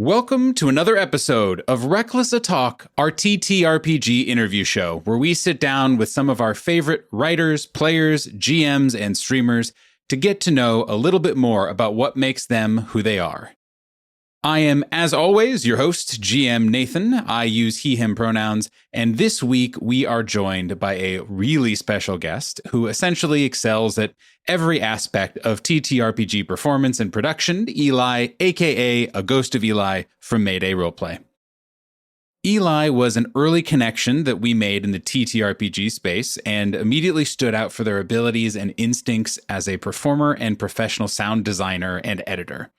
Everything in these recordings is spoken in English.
Welcome to another episode of Reckless Talk, our TTRPG interview show, where we sit down with some of our favorite writers, players, GMs, and streamers to get to know a little bit more about what makes them who they are. I am, as always, your host, GM Nathan. I use he, him pronouns, and this week we are joined by a really special guest who essentially excels at every aspect of TTRPG performance and production, Eli, aka A Ghost of Eli from Mayday Roleplay. Eli was an early connection that we made in the TTRPG space and immediately stood out for their abilities and instincts as a performer and professional sound designer and editor.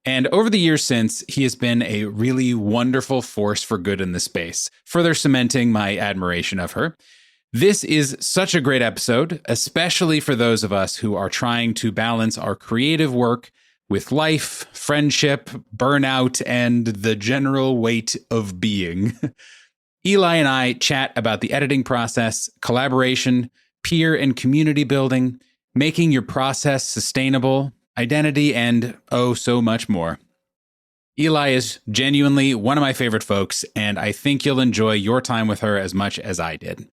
And over the years since, he has been a really wonderful force for good in the space, further cementing my admiration of her. This is such a great episode, especially for those of us who are trying to balance our creative work with life, friendship, burnout, and the general weight of being. Eli and I chat about the editing process, collaboration, peer and community building, making your process sustainable, identity, and oh, so much more. Eli is genuinely one of my favorite folks, and I think you'll enjoy your time with her as much as I did.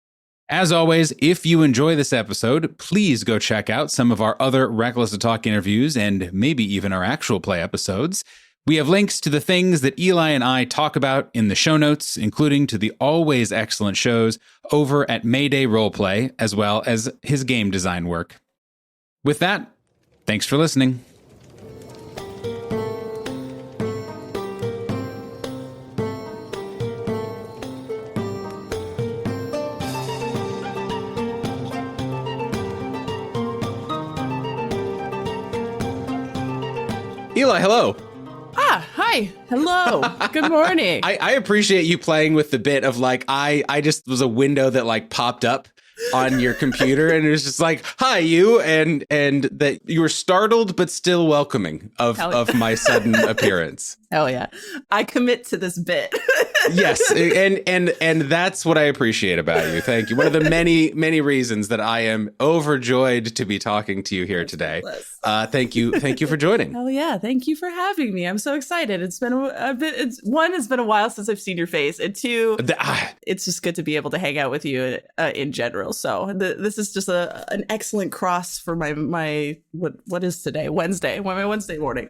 As always, if you enjoy this episode, please go check out some of our other Reckless Talk interviews and maybe even our actual play episodes. We have links to the things that Eli and I talk about in the show notes, including to the always excellent shows over at Mayday Roleplay, as well as his game design work. With that, thanks for listening. Eli, hello. Hi. Hello. Good morning. I appreciate you playing with the bit of like, I just was a window that like popped up on your computer and it was just like, hi, you, and that you were startled but still welcoming of my sudden appearance. Hell yeah. I commit to this bit. Yes, and that's what I appreciate about you. Thank you. One of the many reasons that I am overjoyed to be talking to you here today. Thank you for joining. Hell yeah, thank you for having me. I'm so excited. It's been a bit. It's been a while since I've seen your face, and two, it's just good to be able to hang out with you in general. So this is just an excellent cross for my what is today? Wednesday. My Wednesday morning,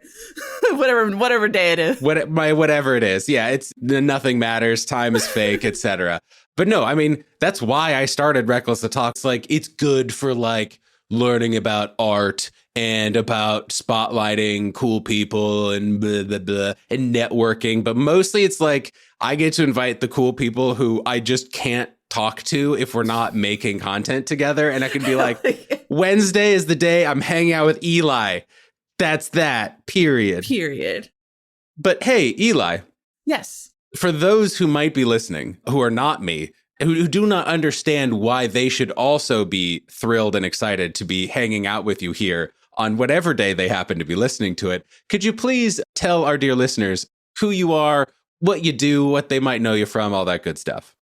whatever day it is. Whatever it is. Yeah, it's nothing matters. Time is fake, etc. But no, I mean that's why I started Reckless Talk. It's like it's good for like learning about art and about spotlighting cool people and blah, blah, blah, and networking. But mostly it's like I get to invite the cool people who I just can't talk to if we're not making content together. And I can be like, Wednesday is the day I'm hanging out with Eli. That's that, period. But hey, Eli. Yes. For those who might be listening, who are not me, who do not understand why they should also be thrilled and excited to be hanging out with you here on whatever day they happen to be listening to it, could you please tell our dear listeners who you are, what you do, what they might know you from, all that good stuff?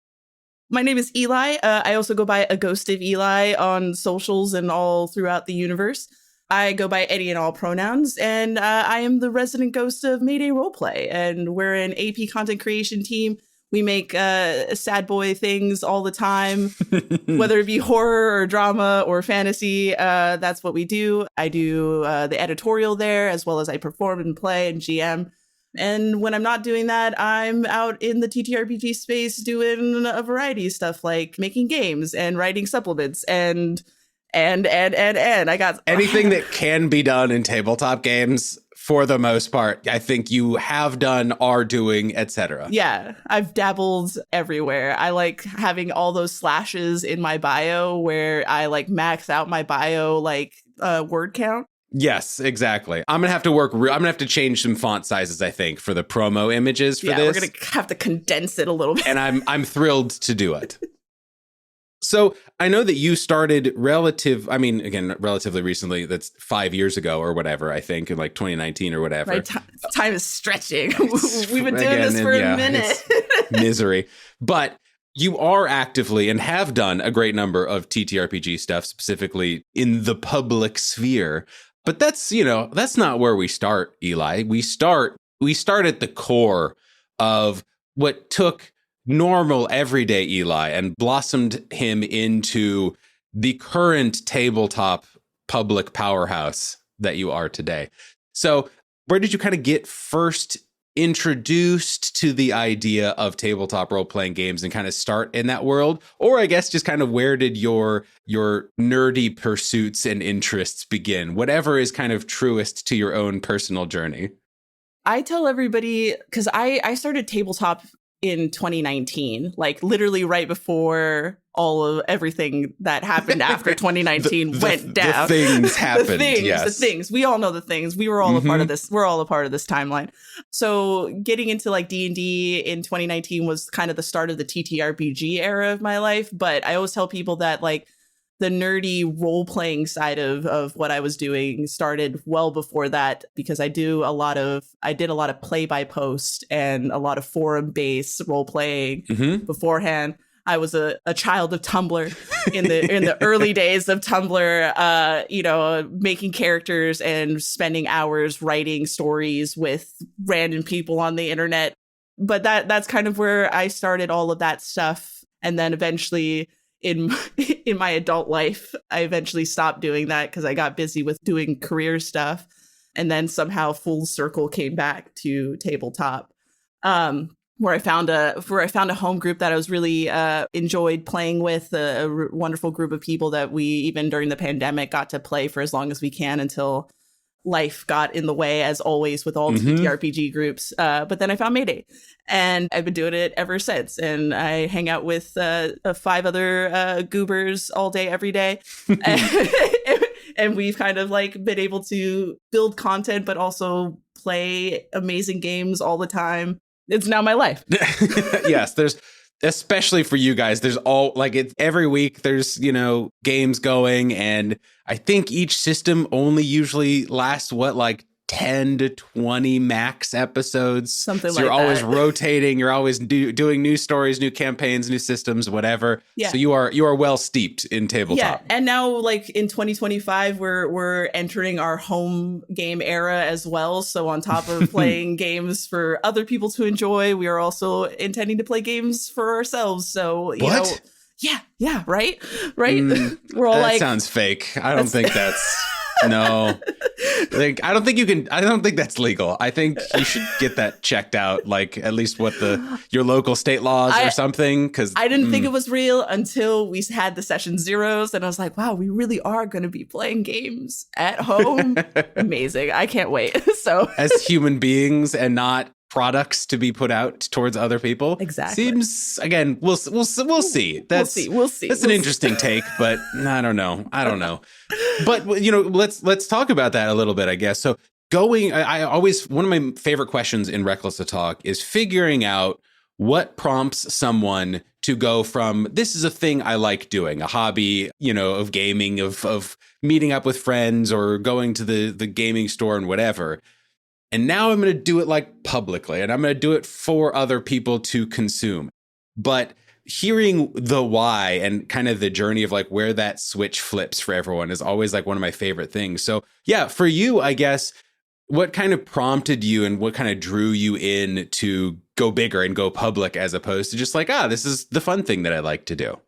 My name is Eli. I also go by A Ghost of Eli on socials and all throughout the universe. I go by any and all pronouns, and I am the resident ghost of Mayday Roleplay, and we're an AP content creation team. We make sad boy things all the time, whether it be horror or drama or fantasy. That's what we do. I do the editorial there, as well as I perform and play and GM. And when I'm not doing that, I'm out in the TTRPG space doing a variety of stuff like making games and writing supplements and I got anything that can be done in tabletop games. For the most part, I think you have done, are doing, etc. Yeah, I've dabbled everywhere. I like having all those slashes in my bio where I like max out my bio like word count. Yes, exactly. I'm gonna have to change some font sizes, I think, for the promo images for this. We're gonna have to condense it a little bit. And I'm thrilled to do it. So I know that you started relatively recently, that's 5 years ago or whatever, I think, in like 2019 or whatever. Right, time is stretching. We've been doing this for a minute. Misery. But you are actively and have done a great number of TTRPG stuff, specifically in the public sphere. But that's not where we start, Eli. We start we start at the core of what took normal everyday Eli and blossomed him into the current tabletop public powerhouse that you are today. So where did you kind of get first introduced to the idea of tabletop role-playing games and kind of start in that world? Or I guess just kind of where did your nerdy pursuits and interests begin? Whatever is kind of truest to your own personal journey. I tell everybody, because I started tabletop in 2019, like literally right before all of everything that happened after 2019 went down. The things happened. The things. We all know the things. We were all a part of this. We're all a part of this timeline. So getting into like D&D in 2019 was kind of the start of the TTRPG era of my life. But I always tell people that like the nerdy role-playing side of what I was doing started well before that, because I did a lot of play-by-post and a lot of forum-based role-playing beforehand. I was a child of Tumblr in the early days of Tumblr, making characters and spending hours writing stories with random people on the internet. But that's kind of where I started all of that stuff. And then eventually in my adult life, I eventually stopped doing that because I got busy with doing career stuff. And then somehow full circle came back to tabletop. Where I found a home group that I was really enjoyed playing with, a wonderful group of people that we, even during the pandemic, got to play for as long as we can until life got in the way, as always with all TTRPG groups. But then I found Mayday, and I've been doing it ever since. And I hang out with 5 other goobers all day, every day. And we've kind of like been able to build content, but also play amazing games all the time. It's now my life. Yes, there's, especially for you guys, there's all like it's every week there's, games going, and I think each system only usually lasts like 10 to 20 max episodes. Something so like that. You're always rotating, you're always doing new stories, new campaigns, new systems, whatever. Yeah. So you are well steeped in tabletop. Yeah, and now like in 2025 we're entering our home game era as well. So on top of playing games for other people to enjoy, we are also intending to play games for ourselves. So you know, yeah, right. We're all that sounds fake. I don't think that's no. I don't think that's legal. I think you should get that checked out, like at least what your local state laws or something. Because I didn't think it was real until we had the session zeros, and I was like, wow, we really are going to be playing games at home. Amazing. I can't wait. So as human beings and not products to be put out towards other people. Exactly. Seems, again, we'll see. We'll see. That's an interesting take, but I don't know. But let's talk about that a little bit, I guess. So one of my favorite questions in Reckless to Talk is figuring out what prompts someone to go from, this is a thing I like doing, a hobby, of gaming, of meeting up with friends or going to the gaming store and whatever. And now I'm going to do it like publicly, and I'm going to do it for other people to consume. But hearing the why and kind of the journey of like where that switch flips for everyone is always like one of my favorite things. So yeah, for you, I guess, what kind of prompted you and what kind of drew you in to go bigger and go public as opposed to just like, this is the fun thing that I like to do?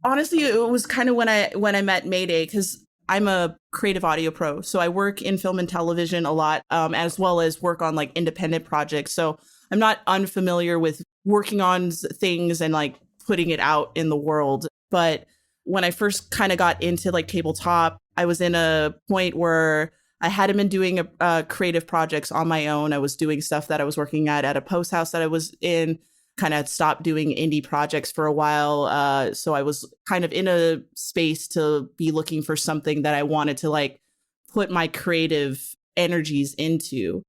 Honestly, it was kind of when I met Mayday, because I'm a creative audio pro. So I work in film and television a lot, as well as work on like independent projects. So I'm not unfamiliar with working on things and like putting it out in the world. But when I first kind of got into like tabletop, I was in a point where I hadn't been doing creative projects on my own. I was doing stuff that I was working at a post house that I was in. Kind of stopped doing indie projects for a while. So I was kind of in a space to be looking for something that I wanted to like put my creative energies into.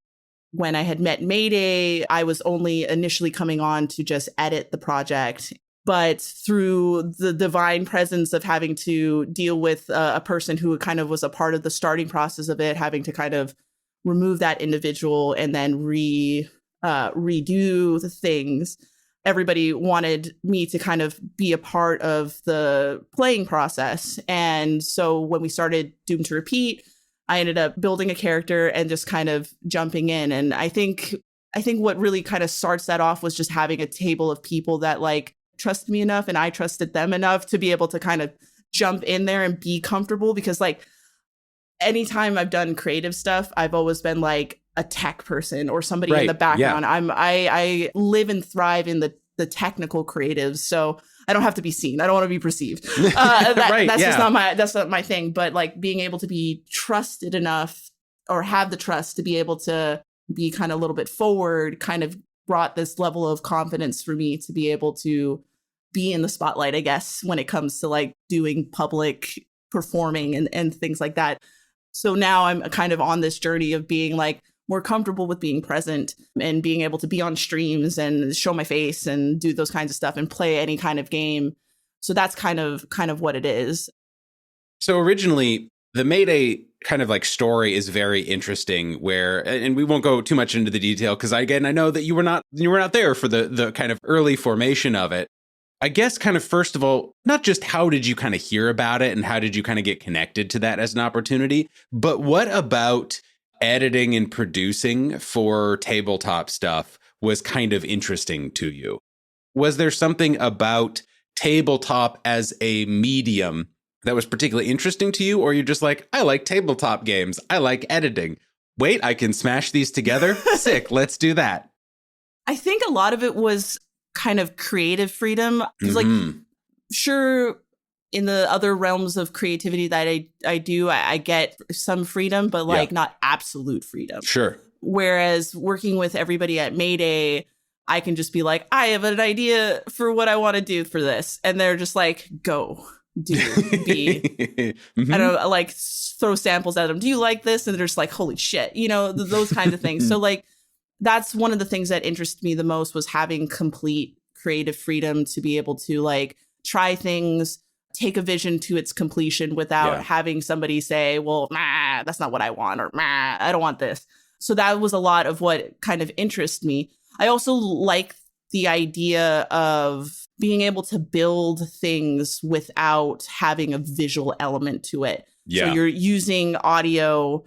When I had met Mayday, I was only initially coming on to just edit the project. But through the divine presence of having to deal with a person who kind of was a part of the starting process of it, having to kind of remove that individual and then redo the things, everybody wanted me to kind of be a part of the playing process. And so when we started Doom to Repeat, I ended up building a character and just kind of jumping in. And I think what really kind of starts that off was just having a table of people that like trusted me enough and I trusted them enough to be able to kind of jump in there and be comfortable. Because like anytime I've done creative stuff, I've always been like a tech person or somebody in the background. Yeah. I live and thrive in the technical creatives. So I don't have to be seen. I don't want to be perceived. That's not my thing. But like being able to be trusted enough or have the trust to be able to be kind of a little bit forward kind of brought this level of confidence for me to be able to be in the spotlight, I guess, when it comes to like doing public performing and things like that. So now I'm kind of on this journey of being like more comfortable with being present and being able to be on streams and show my face and do those kinds of stuff and play any kind of game. So that's kind of what it is. So originally, the Mayday kind of like story is very interesting where, and we won't go too much into the detail because again, I know that you were not there for the kind of early formation of it. I guess kind of first of all, not just how did you kind of hear about it and how did you kind of get connected to that as an opportunity, but what about editing and producing for tabletop stuff was kind of interesting to you? Was there something about tabletop as a medium that was particularly interesting to you? Or you're just like, I like tabletop games. I like editing. Wait, I can smash these together? Sick, let's do that. I think a lot of it was kind of creative freedom. Because like, sure, in the other realms of creativity that I do, I get some freedom, but like not absolute freedom. Sure. Whereas working with everybody at Mayday, I can just be like, I have an idea for what I want to do for this. And they're just like, go, do, be. I don't know, like throw samples at them. Do you like this? And they're just like, holy shit, you know, those kinds of things. So like, that's one of the things that interested me the most was having complete creative freedom to be able to like try things, take a vision to its completion without having somebody say, well, that's not what I want, or I don't want this. So that was a lot of what kind of interests me. I also like the idea of being able to build things without having a visual element to it. Yeah. So you're using audio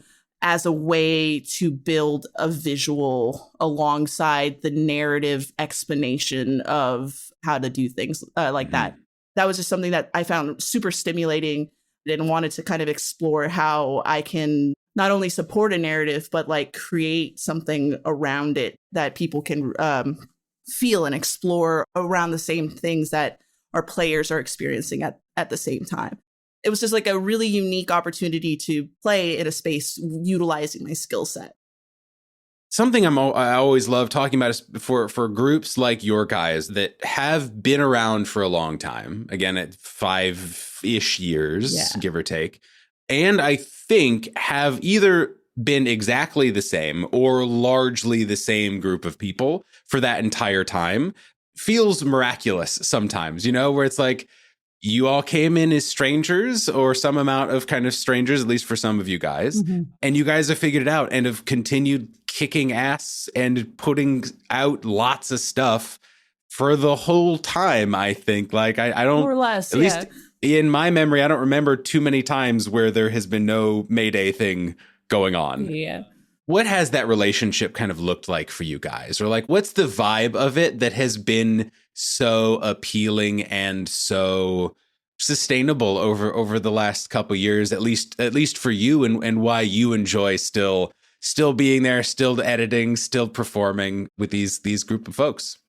as a way to build a visual alongside the narrative explanation of how to do things like that. That was just something that I found super stimulating and wanted to kind of explore how I can not only support a narrative, but like create something around it that people can feel and explore around the same things that our players are experiencing at the same time. It was just like a really unique opportunity to play in a space utilizing my skill set. Something I always love talking about is for groups like your guys that have been around for a long time, again, at 5-ish years, give or take, and I think have either been exactly the same or largely the same group of people for that entire time, feels miraculous sometimes, you know, where it's like, you all came in as strangers or some amount of kind of strangers, at least for some of you guys. And you guys have figured it out and have continued kicking ass and putting out lots of stuff for the whole time, I think. Like, I don't... More or less, at least in my memory, I don't remember too many times where there has been no Mayday thing going on. Yeah. What has that relationship kind of looked like for you guys? Or like, what's the vibe of it that has been so appealing and so sustainable over the last couple years, at least for you, and why you enjoy still being there, still editing, still performing with these group of folks?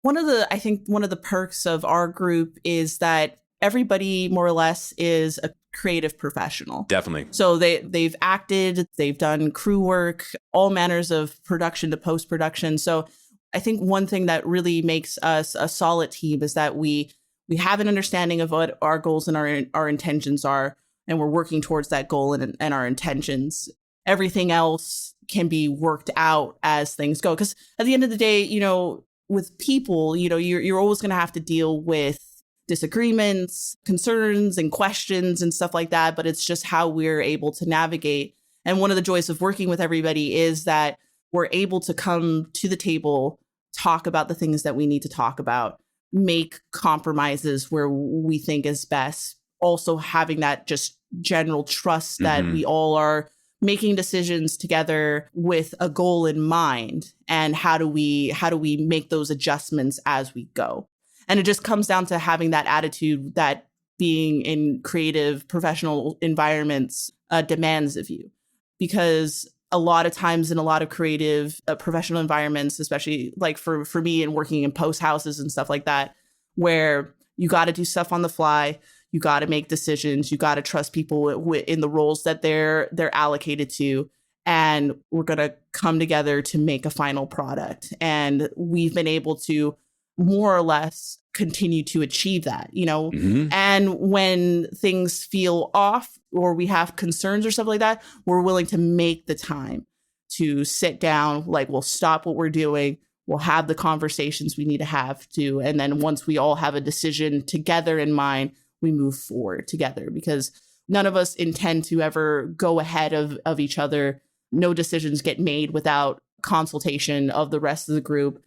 I think one of the perks of our group is that everybody more or less is a creative professional. Definitely. So they've acted, they've done crew work, all manners of production to post-production. So I think one thing that really makes us a solid team is that we have an understanding of what our goals and our intentions are, and we're working towards that goal and our intentions. Everything else can be worked out as things go. Because at the end of the day, you know, with people, you know, you're always going to have to deal with disagreements, concerns, and questions and stuff like that. But it's just how we're able to navigate. And one of the joys of working with everybody is that we're able to come to the table, talk about the things that we need to talk about, make compromises where we think is best, also having that just general trust that we all are making decisions together with a goal in mind, and how do we make those adjustments as we go. And it just comes down to having that attitude that being in creative professional environments demands of you. Because a lot of times in a lot of creative professional environments, especially like for me and working in post houses and stuff like that, where you got to do stuff on the fly, you got to make decisions, you got to trust people in the roles that they're allocated to, and we're going to come together to make a final product. And we've been able to more or less continue to achieve that, you know. And when things feel off or we have concerns or stuff like that, we're willing to make the time to sit down, like we'll stop what we're doing, we'll have the conversations we need to have to, and then once we all have a decision together in mind, we move forward together, because none of us intend to ever go ahead of each other. No decisions get made without consultation of the rest of the group.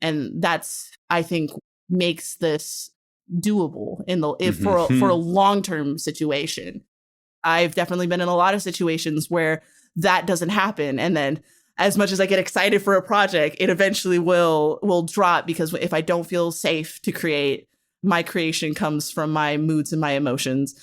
And that's, I think, makes this doable for a long-term situation. I've definitely been in a lot of situations where that doesn't happen. And then as much as I get excited for a project, it eventually will drop, because if I don't feel safe to create, my creation comes from my moods and my emotions.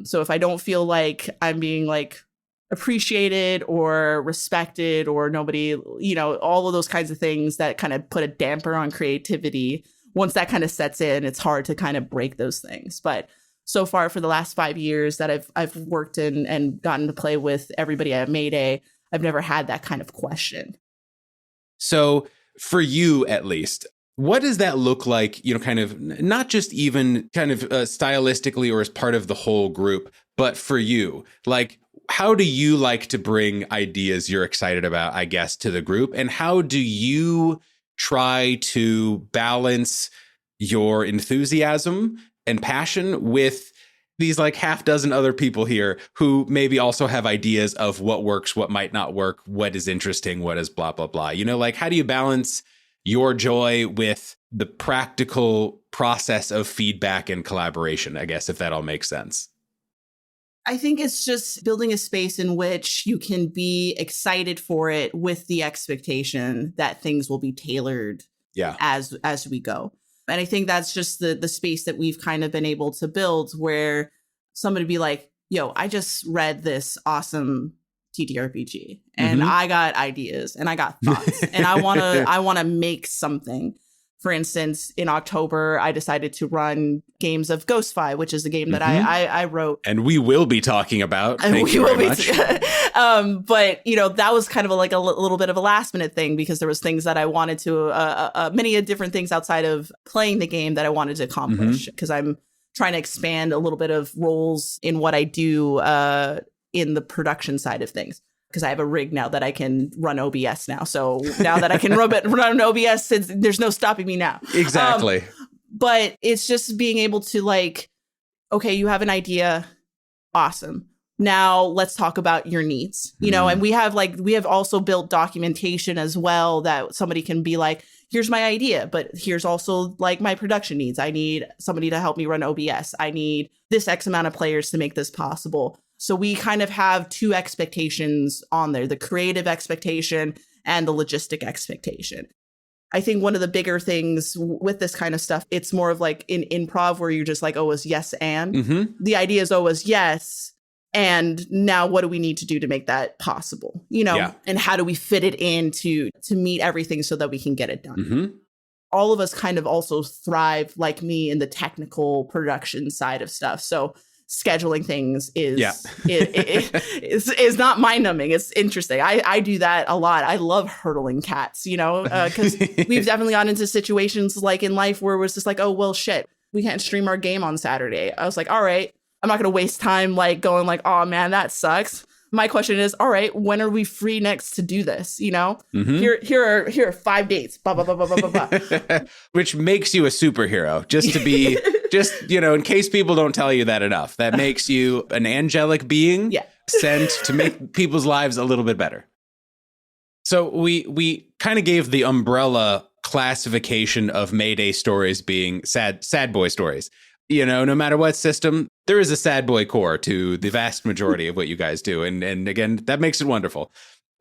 So if I don't feel like I'm being like appreciated or respected, or nobody, you know, all of those kinds of things that kind of put a damper on creativity, once that kind of sets in, it's hard to kind of break those things. But so far, for the last 5 years that I've worked in and gotten to play with everybody at Mayday, I've never had that kind of question. So for you, at least, what does that look like, you know, kind of not just even kind of stylistically or as part of the whole group, but for you, like, how do you like to bring ideas you're excited about, I guess, to the group? And how do you try to balance your enthusiasm and passion with these like half dozen other people here who maybe also have ideas of what works, what might not work, what is interesting, what is blah, blah, blah. You know, like, how do you balance your joy with the practical process of feedback and collaboration, I guess, if that all makes sense? I think it's just building a space in which you can be excited for it with the expectation that things will be tailored as we go. And I think that's just the space that we've kind of been able to build, where somebody be like, yo, I just read this awesome TTRPG and I got ideas and I got thoughts and I want to make something. For instance, in October, I decided to run games of Ghostfi, which is a game that I wrote. And we will be talking about. Thank you very much. But, you know, that was kind of like a little bit of a last minute thing, because there was things that I wanted to, many different things outside of playing the game that I wanted to accomplish, because I'm trying to expand a little bit of roles in what I do in the production side of things. Because I have a rig now that I can run OBS now. So now that I can run OBS, there's no stopping me now. Exactly. But it's just being able to, like, okay, you have an idea. Awesome. Now let's talk about your needs, you know, and we have also built documentation as well, that somebody can be like, here's my idea, but here's also like my production needs. I need somebody to help me run OBS. I need this X amount of players to make this possible. So we kind of have two expectations on there, the creative expectation and the logistic expectation. I think one of the bigger things with this kind of stuff, it's more of like in improv where you're just like, oh, it's yes and. The idea is always yes. And now what do we need to do to make that possible? You know, and how do we fit it in to meet everything so that we can get it done? All of us kind of also thrive, like me, in the technical production side of stuff. So scheduling things is not mind numbing. It's interesting. I do that a lot. I love hurdling cats, you know, because we've definitely gotten into situations like in life where it was just like, oh, well, shit, we can't stream our game on Saturday. I was like, all right, I'm not going to waste time like going like, oh, man, that sucks. My question is, all right, when are we free next to do this? You know, here are 5 dates, blah, blah, blah, blah, blah, blah, blah. Which makes you a superhero, just to be, just, you know, in case people don't tell you that enough, that makes you an angelic being sent to make people's lives a little bit better. So we kind of gave the umbrella classification of Mayday stories being sad boy stories. No matter what system, there is a sad boy core to the vast majority of what you guys do. And again, that makes it wonderful.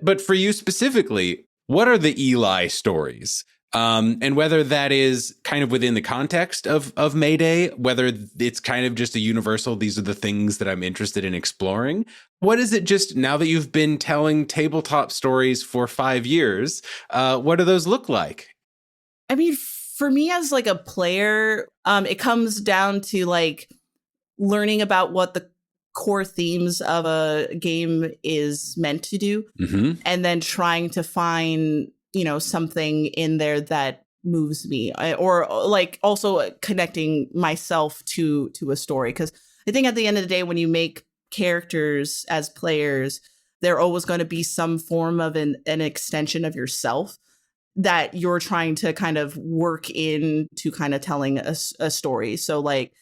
But for you specifically, what are the Eli stories? And whether that is kind of within the context of Mayday, whether it's kind of just a universal, these are the things that I'm interested in exploring. What is it just now that you've been telling tabletop stories for 5 years? What do those look like? I mean, for me as like a player, it comes down to like learning about what the core themes of a game is meant to do, and then trying to find something in there that moves me, or like also connecting myself to a story. Because I think at the end of the day, when you make characters as players, they're always going to be some form of an extension of yourself that you're trying to kind of work into kind of telling a story. So like,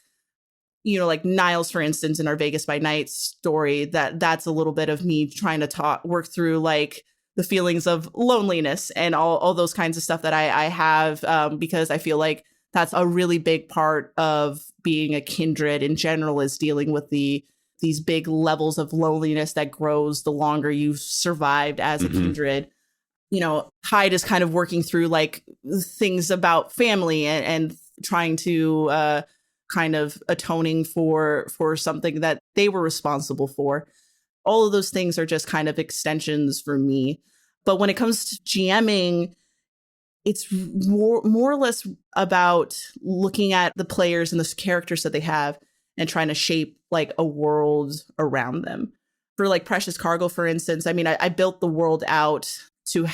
like Niles, for instance, in our Vegas by Night story, that's a little bit of me trying to work through like the feelings of loneliness and all those kinds of stuff that I have, because I feel like that's a really big part of being a kindred in general, is dealing with these big levels of loneliness that grows the longer you've survived as a kindred. Hyde is kind of working through like things about family and trying to kind of atoning for something that they were responsible for. All of those things are just kind of extensions for me. But when it comes to GMing, it's more or less about looking at the players and the characters that they have and trying to shape like a world around them. For like Precious Cargo, for instance, I mean, I built the world out to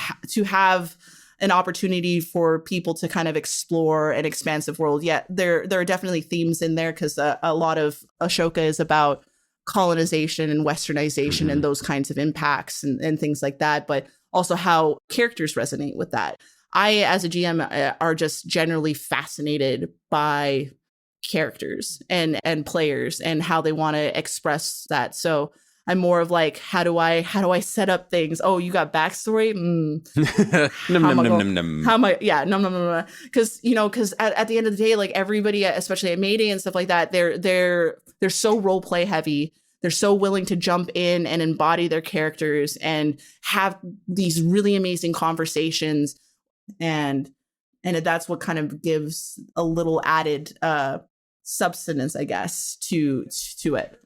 have an opportunity for people to kind of explore an expansive world. Yet there are definitely themes in there, because a lot of Ashoka is about colonization and westernization and those kinds of impacts and things like that, but also how characters resonate with that. I, as a GM, are just generally fascinated by characters and players and how they want to express that. So I'm more of like, how do I set up things? Oh, you got backstory? How am I? Yeah, no. Because at the end of the day, like everybody, especially at Mayday and stuff like that, they're so role play heavy. They're so willing to jump in and embody their characters and have these really amazing conversations, and that's what kind of gives a little added substance, I guess, to it.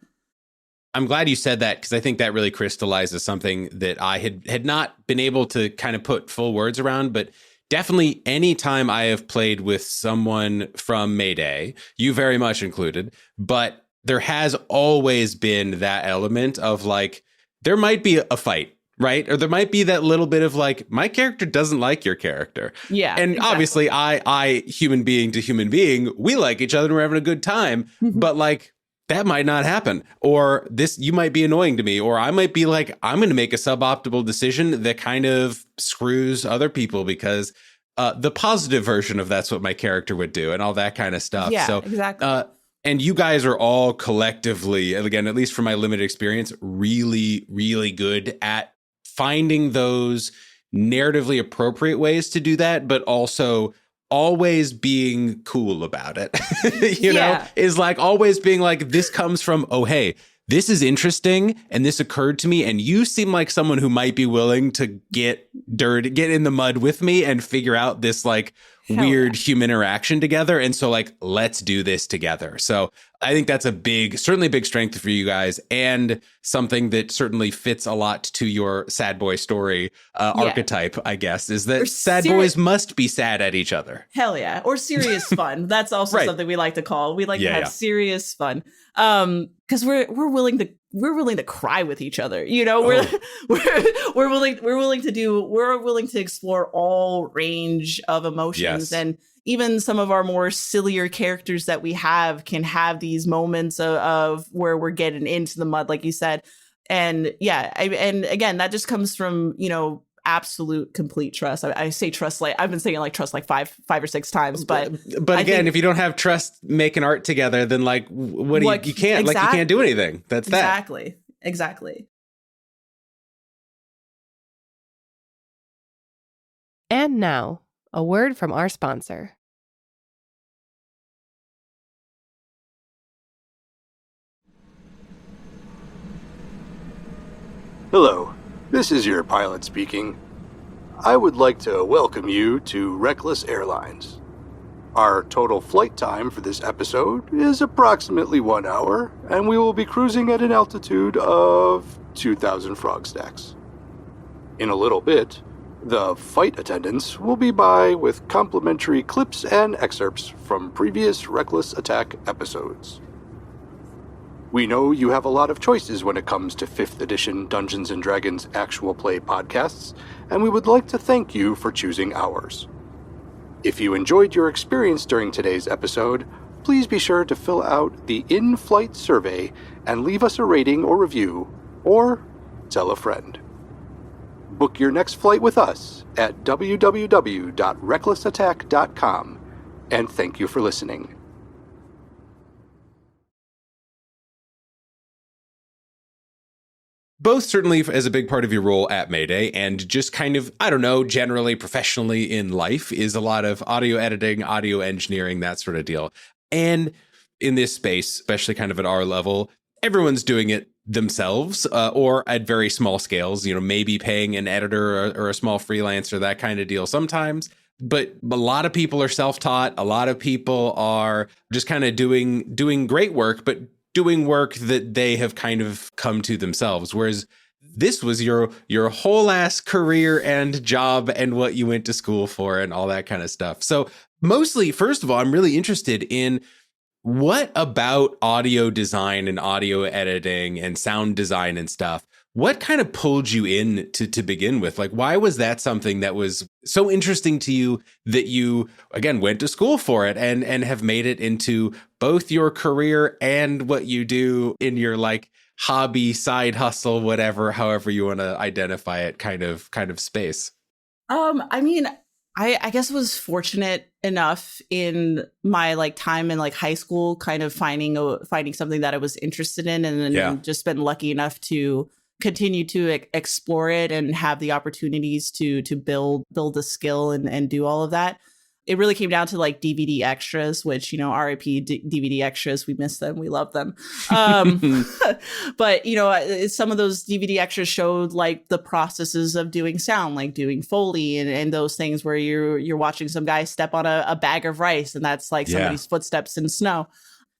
I'm glad you said that, because I think that really crystallizes something that I had not been able to kind of put full words around. But definitely any time I have played with someone from Mayday, you very much included, but there has always been that element of like, there might be a fight, right? Or there might be that little bit of like, my character doesn't like your character. Yeah. And exactly. Obviously I, human being to human being, we like each other and we're having a good time, but like, that might not happen. Or you might be annoying to me, or I might be like, I'm going to make a suboptimal decision that kind of screws other people, because the positive version of that's what my character would do and all that kind of stuff. Yeah, so exactly. And you guys are all collectively, again, at least from my limited experience, really, really good at finding those narratively appropriate ways to do that, but also always being cool about it. you know, is like always being like, this comes from, oh, hey, this is interesting and this occurred to me, and you seem like someone who might be willing to get in the mud with me and figure out this like weird human interaction together. And so like, let's do this together. So I think that's certainly a big strength for you guys, and something that certainly fits a lot to your sad boy story archetype, I guess, is that sad boys must be sad at each other. Hell yeah. Or serious fun. That's also something we like to call. We like to have serious fun. Because we're willing to cry with each other. You know, we're willing to explore all range of emotions. And even some of our more sillier characters that we have can have these moments of where we're getting into the mud, like you said. And and again, that just comes from, you know, absolute complete trust. I say trust, like I've been saying like trust like five or six times, but again, if you don't have trust making art together, then like you can't you can't do anything. That's exactly. And now, a word from our sponsor. Hello, this is your pilot speaking. I would like to welcome you to Reckless Airlines. Our total flight time for this episode is approximately 1 hour, and we will be cruising at an altitude of 2,000 frog stacks. In a little bit, the flight attendants will be by with complimentary clips and excerpts from previous Reckless Attack episodes. We know you have a lot of choices when it comes to 5th edition Dungeons & Dragons actual play podcasts, and we would like to thank you for choosing ours. If you enjoyed your experience during today's episode, please be sure to fill out the in-flight survey and leave us a rating or review, or tell a friend. Book your next flight with us at www.recklessattack.com, and thank you for listening. Both certainly as a big part of your role at Mayday, and just kind of, I don't know, generally professionally in life is a lot of audio editing, audio engineering, that sort of deal. And in this space, especially kind of at our level, everyone's doing it themselves or at very small scales, maybe paying an editor or a small freelancer, that kind of deal sometimes. But a lot of people are self-taught. A lot of people are just kind of doing great work, but doing work that they have kind of come to themselves. Whereas this was your whole ass career and job and what you went to school for and all that kind of stuff. So mostly, first of all, I'm really interested in what about audio design and audio editing and sound design and stuff, what kind of pulled you in to begin with? Like, why was that something that was so interesting to you that you, again, went to school for it and have made it into both your career and what you do in your like hobby, side hustle, whatever, however you want to identify it, kind of space? I guess I was fortunate enough in my like time in like high school, kind of finding something that I was interested in, and then just been lucky enough to continue to explore it and have the opportunities to build the skill and do all of that. It really came down to like DVD extras, which, RIP DVD extras. We miss them. We love them. But, some of those DVD extras showed like the processes of doing sound, like doing Foley and those things where you're watching some guy step on a bag of rice, and that's like somebody's footsteps in snow.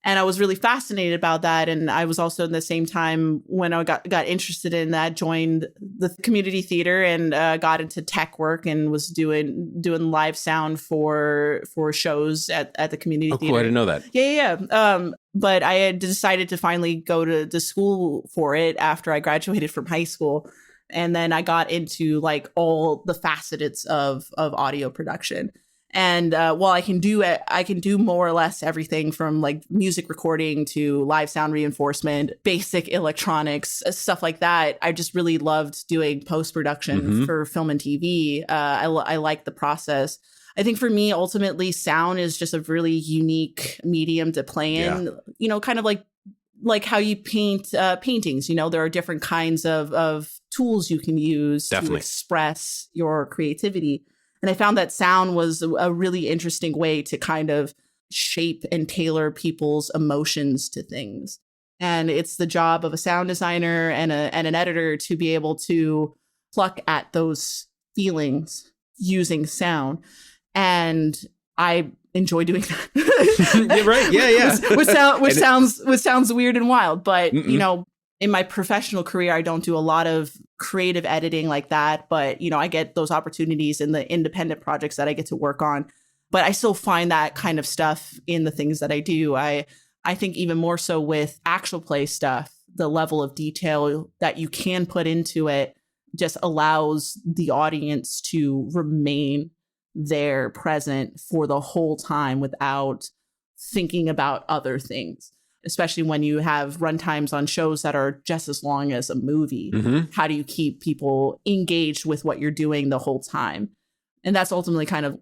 And I was really fascinated about that. And I was also in the same time when I got interested in that, joined the community theater and got into tech work and was doing live sound for shows at the community theater. Cool. I didn't know that. Yeah. But I had decided to finally go to school for it after I graduated from high school. And then I got into like all the facets of audio production. And while I can do more or less everything from like music recording to live sound reinforcement, basic electronics, stuff like that. I just really loved doing post-production for film and TV. I like the process. I think for me, ultimately, sound is just a really unique medium to play in, kind of like how you paint paintings. There are different kinds of tools you can use to express your creativity. And I found that sound was a really interesting way to kind of shape and tailor people's emotions to things. And it's the job of a sound designer and an editor to be able to pluck at those feelings using sound. And I enjoy doing that. Yeah, right. Yeah. Which sounds weird and wild, but in my professional career, I don't do a lot of creative editing like that, but I get those opportunities in the independent projects that I get to work on. But I still find that kind of stuff in the things that I do. I think even more so with actual play stuff, the level of detail that you can put into it just allows the audience to remain there present for the whole time without thinking about other things. Especially when you have runtimes on shows that are just as long as a movie. How do you keep people engaged with what you're doing the whole time? And that's ultimately kind of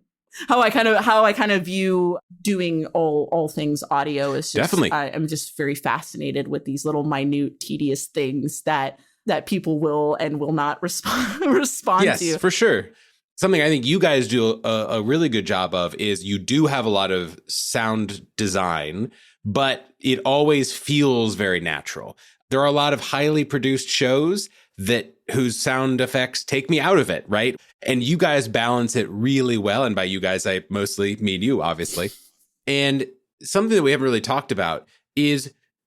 how I kind of view doing all things audio. Is just, definitely. I'm just very fascinated with these little minute, tedious things that people will and will not respond to. Yes, for sure. Something I think you guys do a really good job of is you do have a lot of sound design, but it always feels very natural. There are a lot of highly produced shows whose sound effects take me out of it, right? And you guys balance it really well. And by you guys, I mostly mean you, obviously. And something that we haven't really talked about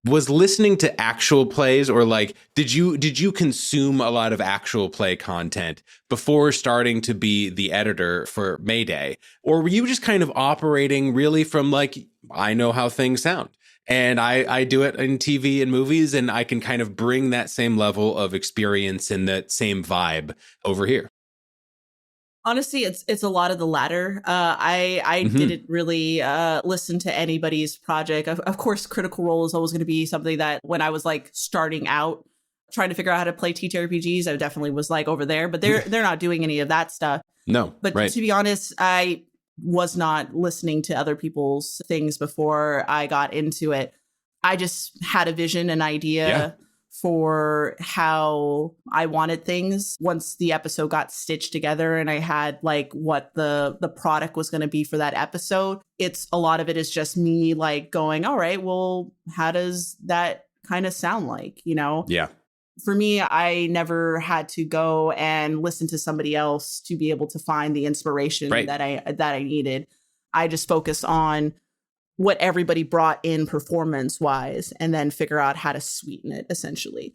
was listening to actual plays, or like, did you consume a lot of actual play content before starting to be the editor for Mayday? Or were you just kind of operating really from like, I know how things sound, and I do it in TV and movies, and I can kind of bring that same level of experience and that same vibe over here? Honestly, it's a lot of the latter. I didn't really listen to anybody's project. Of course, Critical Role is always going to be something that when I was like starting out, trying to figure out how to play TTRPGs, I definitely was like over there. But they're not doing any of that stuff. No, but right. To be honest, I was not listening to other people's things before I got into it. I just had a vision, an idea for how I wanted things once the episode got stitched together and I had like what the product was going to be for that episode. It's a lot of it is just me like going, all right, well, how does that kind of sound like, you know? Yeah. For me, I never had to go and listen to somebody else to be able to find the inspiration that I needed. I just focused on what everybody brought in performance wise and then figure out how to sweeten it essentially.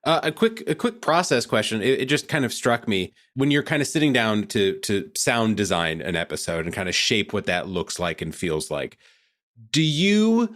A quick process question. It just kind of struck me when you're kind of sitting down to sound design an episode and kind of shape what that looks like and feels like. Do you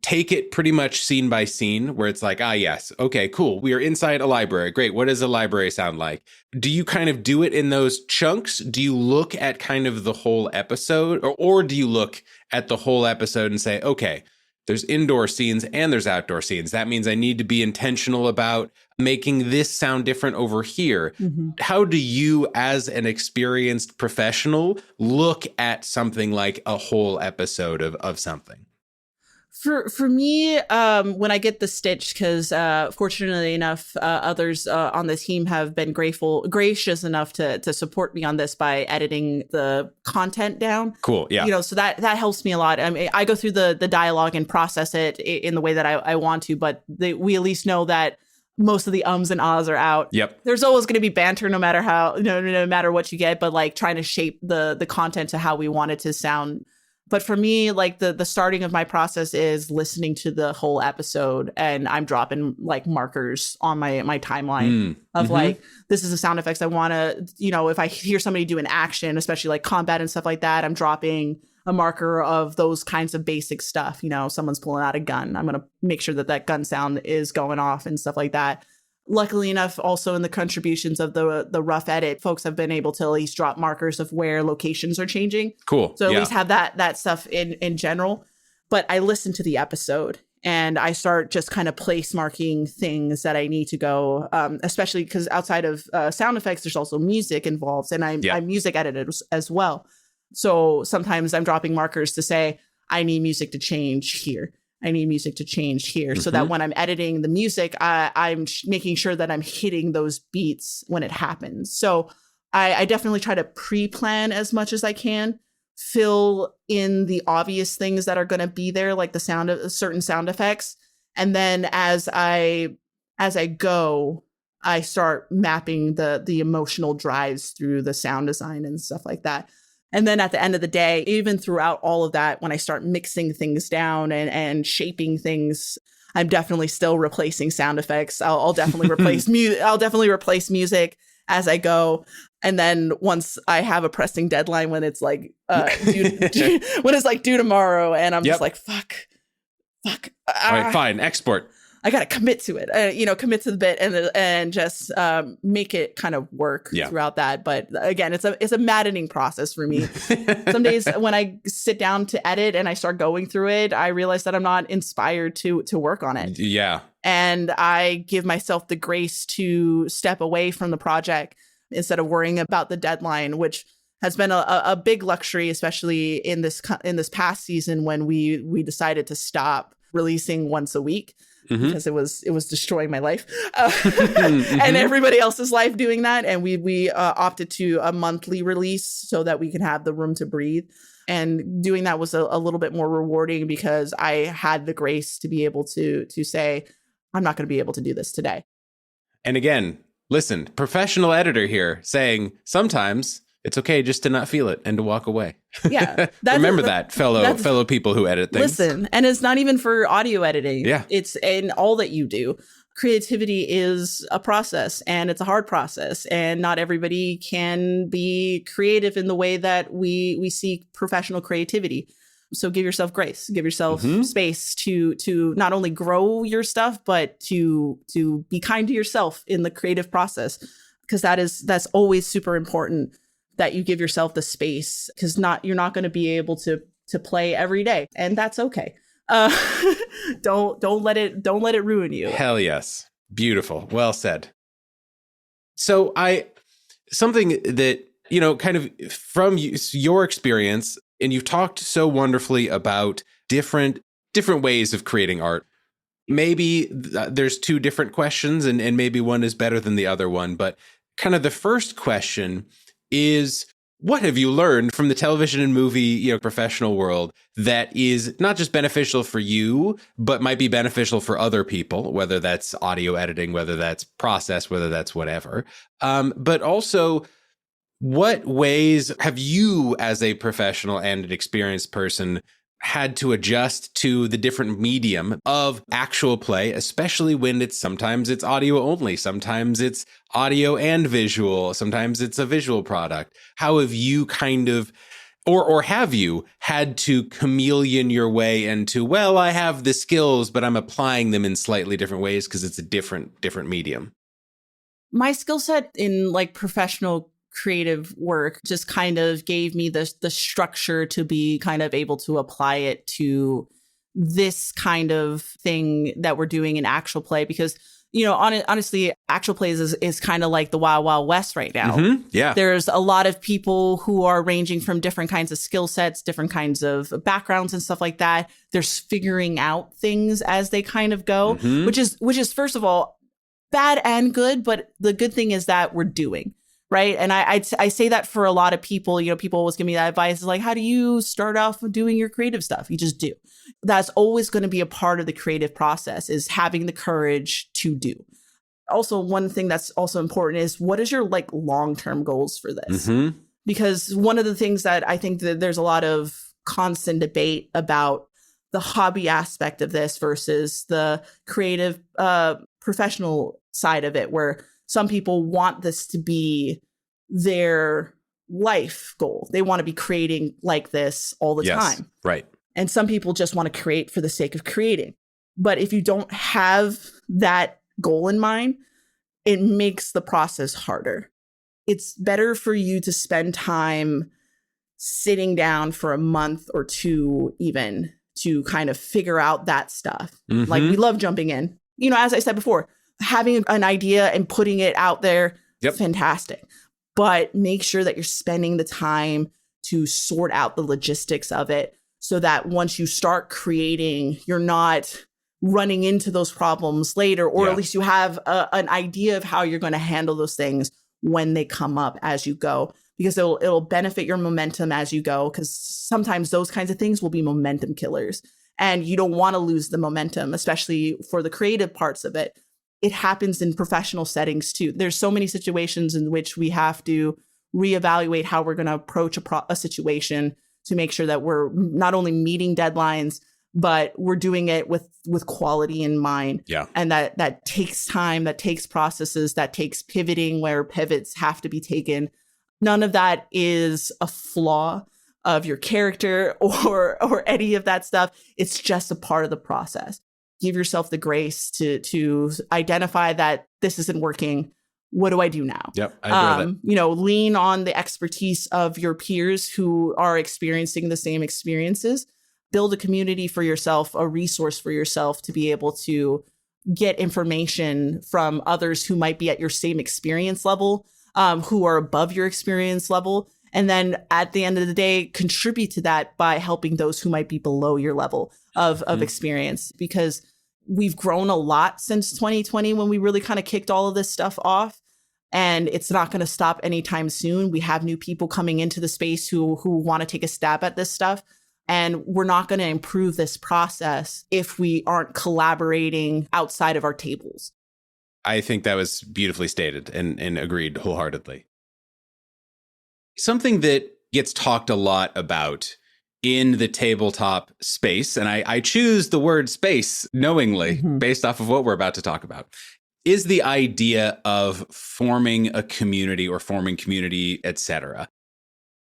take it pretty much scene by scene where it's like, yes, okay, cool. We are inside a library. Great. What does a library sound like? Do you kind of do it in those chunks? Do you look at kind of the whole episode, or do you look at the whole episode and say, okay, there's indoor scenes and there's outdoor scenes. That means I need to be intentional about making this sound different over here. Mm-hmm. How do you, as an experienced professional, look at something like a whole episode of something? For me, when I get the stitch, because fortunately enough, others on the team have been gracious enough to support me on this by editing the content down. Cool, yeah. You know, so that helps me a lot. I mean, I go through the dialogue and process it in the way that I want to, but we at least know that most of the ums and ahs are out. Yep. There's always going to be banter no matter how, no matter what you get, but like trying to shape the content to how we want it to sound. But for me, like the starting of my process is listening to the whole episode, and I'm dropping like markers on my timeline of like, this is the sound effects I want to, if I hear somebody do an action, especially like combat and stuff like that, I'm dropping a marker of those kinds of basic stuff. Someone's pulling out a gun. I'm going to make sure that gun sound is going off and stuff like that. Luckily enough, also in the contributions of the rough edit, folks have been able to at least drop markers of where locations are changing. Cool. So at least have that stuff in general. But I listen to the episode and I start just kind of place marking things that I need to go, especially because outside of sound effects, there's also music involved, and I'm music edited as well. So sometimes I'm dropping markers to say, I need music to change here. I need music to change here, so that when I'm editing the music, I'm making sure that I'm hitting those beats when it happens. So I definitely try to pre-plan as much as I can, fill in the obvious things that are going to be there, like the sound of certain sound effects. And then as I go, I start mapping the emotional drives through the sound design and stuff like that. And then at the end of the day, even throughout all of that, when I start mixing things down and shaping things, I'm definitely still replacing sound effects. I'll definitely replace I'll definitely replace music as I go. And then once I have a pressing deadline, when it's like due tomorrow, and I'm just like, fuck. All right, fine, export. I got to commit to it, commit to the bit and just make it kind of work throughout that. But again, it's a maddening process for me. Some days when I sit down to edit and I start going through it, I realize that I'm not inspired to work on it. Yeah. And I give myself the grace to step away from the project instead of worrying about the deadline, which has been a big luxury, especially in this past season when we decided to stop releasing once a week. Because it was destroying my life and everybody else's life doing that. And we opted to a monthly release so that we can have the room to breathe. And doing that was a little bit more rewarding because I had the grace to be able to say, I'm not going to be able to do this today. And again, listen, professional editor here saying sometimes it's okay just to not feel it and to walk away. Yeah. Remember that, fellow people who edit things. Listen, and it's not even for audio editing. Yeah. It's in all that you do. Creativity is a process, and it's a hard process, and not everybody can be creative in the way that we seek professional creativity. So give yourself grace, give yourself space to not only grow your stuff, but to be kind to yourself in the creative process, because that's always super important, that you give yourself the space, because you're not going to be able to play every day, and that's okay. Don't let it ruin you. Hell yes. Beautiful. Well said. So something that, kind of from your experience, and you've talked so wonderfully about different ways of creating art. Maybe there's two different questions, and maybe one is better than the other one. But kind of the first question is, what have you learned from the television and movie, professional world that is not just beneficial for you, but might be beneficial for other people, whether that's audio editing, whether that's process, whether that's whatever. But also, what ways have you, as a professional and an experienced person, had to adjust to the different medium of actual play, especially when sometimes it's audio only, sometimes it's audio and visual, sometimes it's a visual product? How have you kind of, or have you had to chameleon your way into, well, I have the skills, but I'm applying them in slightly different ways because it's a different medium? My skill set in professional creative work just kind of gave me the structure to be kind of able to apply it to this kind of thing that we're doing in actual play, because honestly, actual plays is kind of like the Wild Wild West right now. Yeah, there's a lot of people who are ranging from different kinds of skill sets, different kinds of backgrounds and stuff like that. They're figuring out things as they kind of go, which is first of all bad and good, but the good thing is that we're doing. Right. And I say that for a lot of people, people always give me that advice. It's like, how do you start off with doing your creative stuff? You just do. That's always going to be a part of the creative process, is having the courage to do. Also, one thing that's also important is, what is your long-term goals for this? Because one of the things that I think that there's a lot of constant debate about the hobby aspect of this versus the creative professional side of it, where some people want this to be their life goal. They want to be creating like this all the time. Right. And some people just want to create for the sake of creating. But if you don't have that goal in mind, it makes the process harder. It's better for you to spend time sitting down for a month or two even to kind of figure out that stuff. Like, we love jumping in. As I said before, having an idea and putting it out there, fantastic. But make sure that you're spending the time to sort out the logistics of it, so that once you start creating, you're not running into those problems later, or at least you have an idea of how you're going to handle those things when they come up as you go, because it'll benefit your momentum as you go, because sometimes those kinds of things will be momentum killers, and you don't want to lose the momentum, especially for the creative parts of it. It happens in professional settings too. There's so many situations in which we have to reevaluate how we're going to approach a situation to make sure that we're not only meeting deadlines, but we're doing it with quality in mind. Yeah. And that takes time, that takes processes, that takes pivoting where pivots have to be taken. None of that is a flaw of your character or any of that stuff. It's just a part of the process. Give yourself the grace to identify that this isn't working. What do I do now? Yep, I agree with that. Lean on the expertise of your peers who are experiencing the same experiences. Build a community for yourself, a resource for yourself to be able to get information from others who might be at your same experience level, who are above your experience level. And then at the end of the day, contribute to that by helping those who might be below your level of experience, because we've grown a lot since 2020 when we really kind of kicked all of this stuff off. And it's not going to stop anytime soon. We have new people coming into the space who want to take a stab at this stuff. And we're not going to improve this process if we aren't collaborating outside of our tables. I think that was beautifully stated and agreed wholeheartedly. Something that gets talked a lot about in the tabletop space, and I choose the word space knowingly based off of what we're about to talk about, is the idea of forming a community or forming community, etc.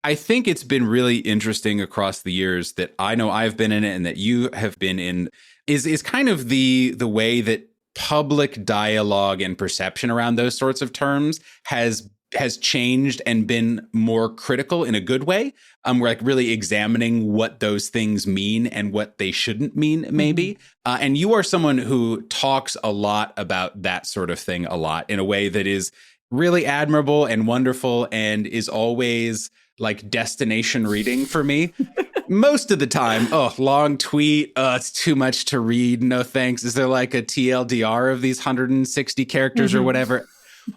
I think it's been really interesting across the years that I know I've been in it and that you have been in is kind of the way that public dialogue and perception around those sorts of terms has changed and been more critical in a good way. We're like really examining what those things mean and what they shouldn't mean, maybe. And you are someone who talks a lot about that sort of thing a lot in a way that is really admirable and wonderful and is always like destination reading for me. Most of the time, long tweet. It's too much to read. No thanks. Is there like a TLDR of these 160 characters or whatever?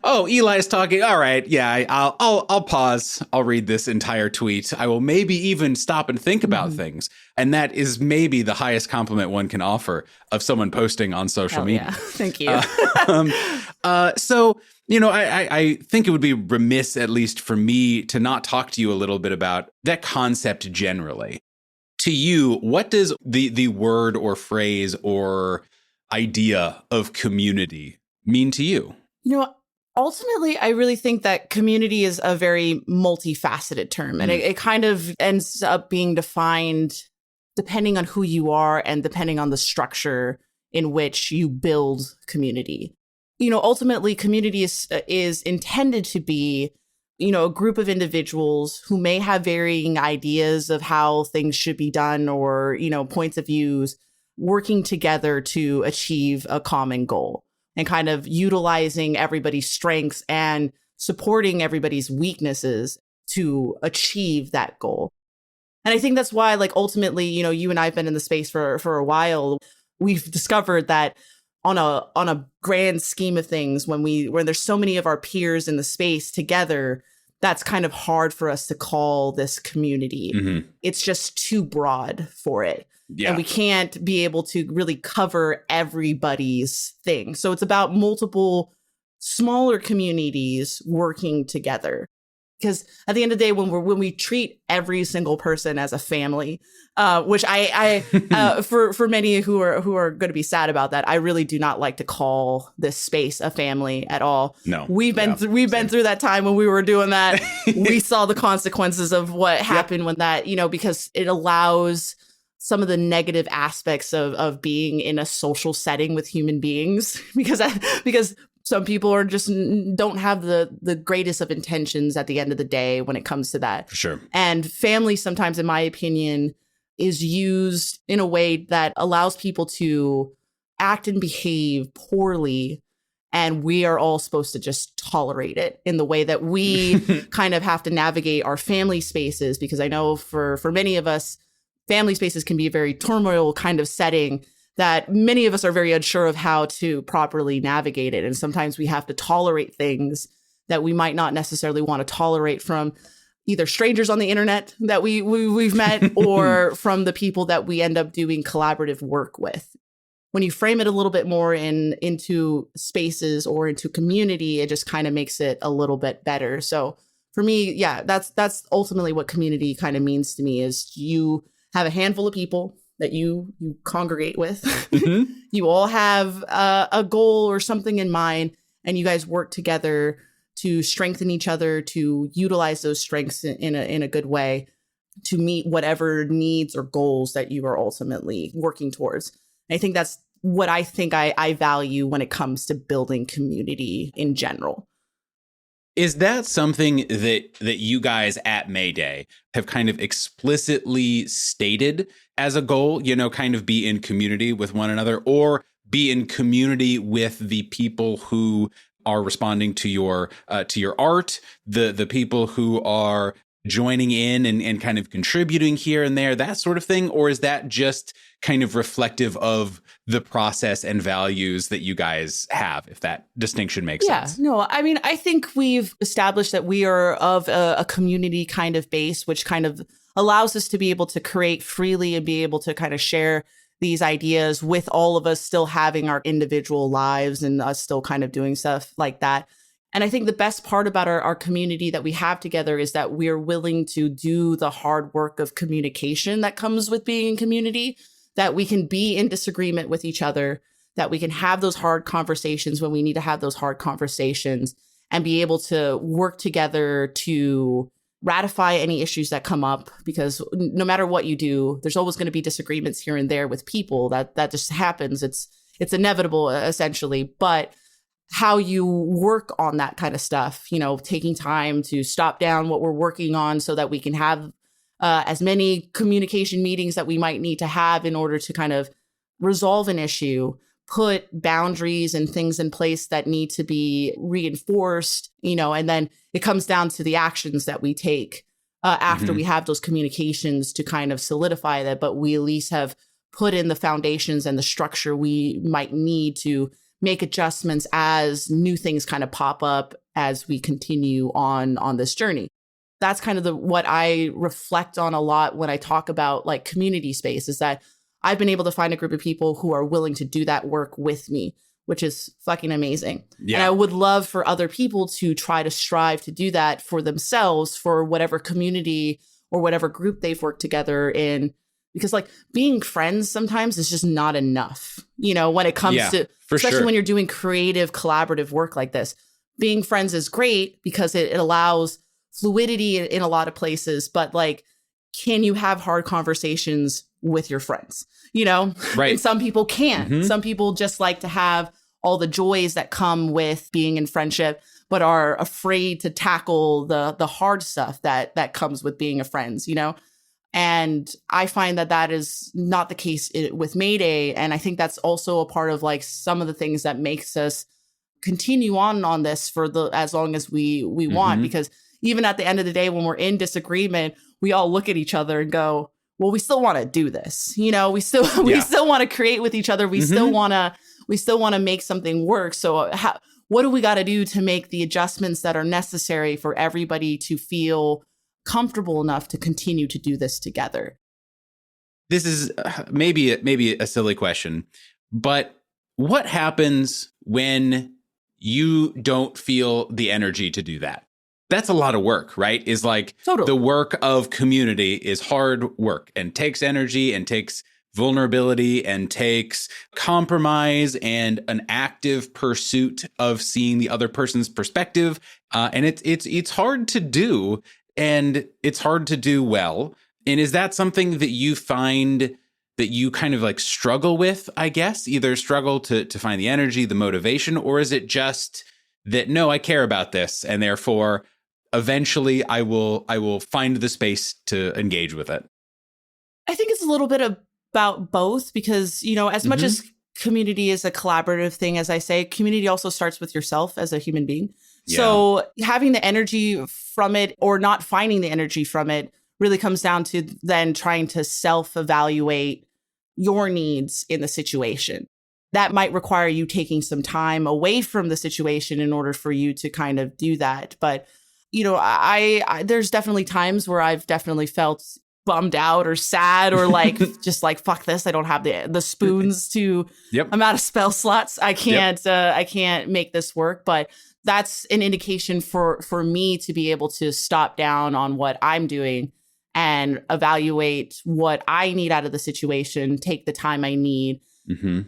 Oh, Eli's talking. All right. Yeah, I'll pause. I'll read this entire tweet. I will maybe even stop and think about things. And that is maybe the highest compliment one can offer of someone posting on social media. Yeah. Thank you. So, I think it would be remiss, at least for me, to not talk to you a little bit about that concept generally. To you, what does the word or phrase or idea of community mean to you? Ultimately, I really think that community is a very multifaceted term, and it kind of ends up being defined depending on who you are and depending on the structure in which you build community. Ultimately, community is intended to be, a group of individuals who may have varying ideas of how things should be done or, points of views working together to achieve a common goal and kind of utilizing everybody's strengths and supporting everybody's weaknesses to achieve that goal. And I think that's why, ultimately, you and I have been in the space for a while. We've discovered that on a grand scheme of things, when there's so many of our peers in the space together, that's kind of hard for us to call this community. It's just too broad for it. Yeah. And we can't be able to really cover everybody's thing. So it's about multiple smaller communities working together. Because at the end of the day, when we treat every single person as a family, which I for many who are going to be sad about that, I really do not like to call this space a family at all. No, we've been through that time when we were doing that. We saw the consequences of what happened when that, because it allows some of the negative aspects of being in a social setting with human beings, because some people are just don't have the greatest of intentions at the end of the day when it comes to that. For sure. And family sometimes, in my opinion, is used in a way that allows people to act and behave poorly. And we are all supposed to just tolerate it in the way that we kind of have to navigate our family spaces. Because I know for many of us, family spaces can be a very turmoil kind of setting that many of us are very unsure of how to properly navigate it. And sometimes we have to tolerate things that we might not necessarily want to tolerate from either strangers on the internet that we've met or from the people that we end up doing collaborative work with. When you frame it a little bit more into spaces or into community, it just kind of makes it a little bit better. So for me, yeah, that's ultimately what community kind of means to me, is you have a handful of people that you congregate with. You all have a goal or something in mind, and you guys work together to strengthen each other, to utilize those strengths in a good way to meet whatever needs or goals that you are ultimately working towards. And I think that's what I value when it comes to building community in general. Is that something that you guys at Mayday have kind of explicitly stated as a goal, kind of be in community with one another, or be in community with the people who are responding to your art, the people who are joining in and kind of contributing here and there, that sort of thing? Or is that just kind of reflective of the process and values that you guys have, if that distinction makes sense? Yeah, no, I mean, I think we've established that we are of a community kind of base, which kind of allows us to be able to create freely and be able to kind of share these ideas with all of us still having our individual lives and us still kind of doing stuff like that. And I think the best part about our community that we have together is that we're willing to do the hard work of communication that comes with being in community, that we can be in disagreement with each other, that we can have those hard conversations when we need to have those hard conversations, and be able to work together to ratify any issues that come up, because no matter what you do, there's always going to be disagreements here and there with people. That just happens. It's inevitable, essentially. But how you work on that kind of stuff, taking time to stop down what we're working on so that we can have as many communication meetings that we might need to have in order to kind of resolve an issue, put boundaries and things in place that need to be reinforced, and then it comes down to the actions that we take after we have those communications to kind of solidify that. But we at least have put in the foundations and the structure we might need to make adjustments as new things kind of pop up as we continue on this journey. That's kind of what I reflect on a lot when I talk about like community space, is that I've been able to find a group of people who are willing to do that work with me, which is fucking amazing. Yeah. And I would love for other people to try to strive to do that for themselves, for whatever community or whatever group they've worked together in. Because like being friends sometimes is just not enough, when it comes to, especially when you're doing creative, collaborative work like this. Being friends is great because it allows fluidity in a lot of places. But like, can you have hard conversations with your friends? Right. And some people can't. Mm-hmm. Some people just like to have all the joys that come with being in friendship, but are afraid to tackle the hard stuff that comes with being a friends, And I find that is not the case with Mayday. And I think that's also a part of like some of the things that makes us continue on this for as long as we want. Because even at the end of the day, when we're in disagreement, we all look at each other and go, well, we still want to do this. We still want to create with each other. We still want to make something work. So what do we got to do to make the adjustments that are necessary for everybody to feel comfortable enough to continue to do this together? This is maybe a silly question, but what happens when you don't feel the energy to do that? That's a lot of work, right? Is like totally. The work of community is hard work and takes energy and takes vulnerability and takes compromise and an active pursuit of seeing the other person's perspective. And it's hard to do. And it's hard to do well. And is that something that you find that you kind of like struggle with, I guess? Either struggle to find the energy, the motivation, or is it just that, no, I care about this, and therefore eventually I will find the space to engage with it? I think it's a little bit about both, because, as much as community is a collaborative thing, as I say, community also starts with yourself as a human being. Yeah. So having the energy from it or not finding the energy from it really comes down to then trying to self-evaluate your needs in the situation. That might require you taking some time away from the situation in order for you to kind of do that. But, I there's definitely times where I've definitely felt bummed out or sad or like just like, fuck this, I don't have the spoons to I'm out of spell slots. I can't make this work. But that's an indication for me to be able to stop down on what I'm doing and evaluate what I need out of the situation, take the time I need,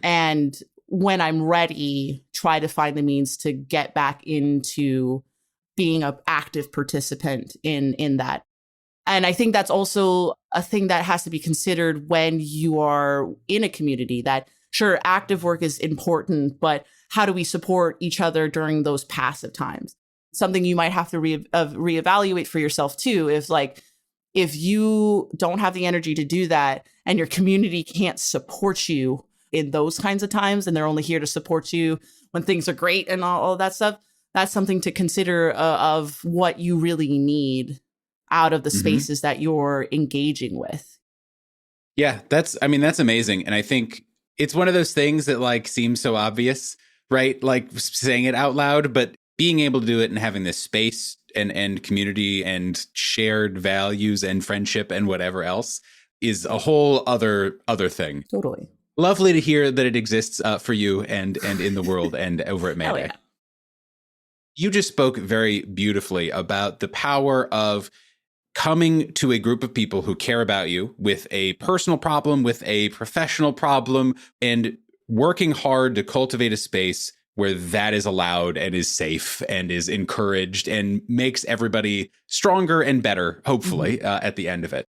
and when I'm ready, try to find the means to get back into being an active participant in that. And I think that's also a thing that has to be considered when you are in a community, that sure, active work is important, but how do we support each other during those passive times? Something you might have to reevaluate for yourself too, is like, if you don't have the energy to do that and your community can't support you in those kinds of times, and they're only here to support you when things are great and all that stuff, that's something to consider of what you really need out of the spaces that you're engaging with. Yeah, that's amazing. And I think it's one of those things that like seems so obvious, right? Like saying it out loud, but being able to do it and having this space and community and shared values and friendship and whatever else is a whole other thing. Totally. Lovely to hear that it exists for you and in the world and over at Mayday. Yeah. You just spoke very beautifully about the power of coming to a group of people who care about you with a personal problem, with a professional problem, and working hard to cultivate a space where that is allowed and is safe and is encouraged and makes everybody stronger and better, hopefully, at the end of it.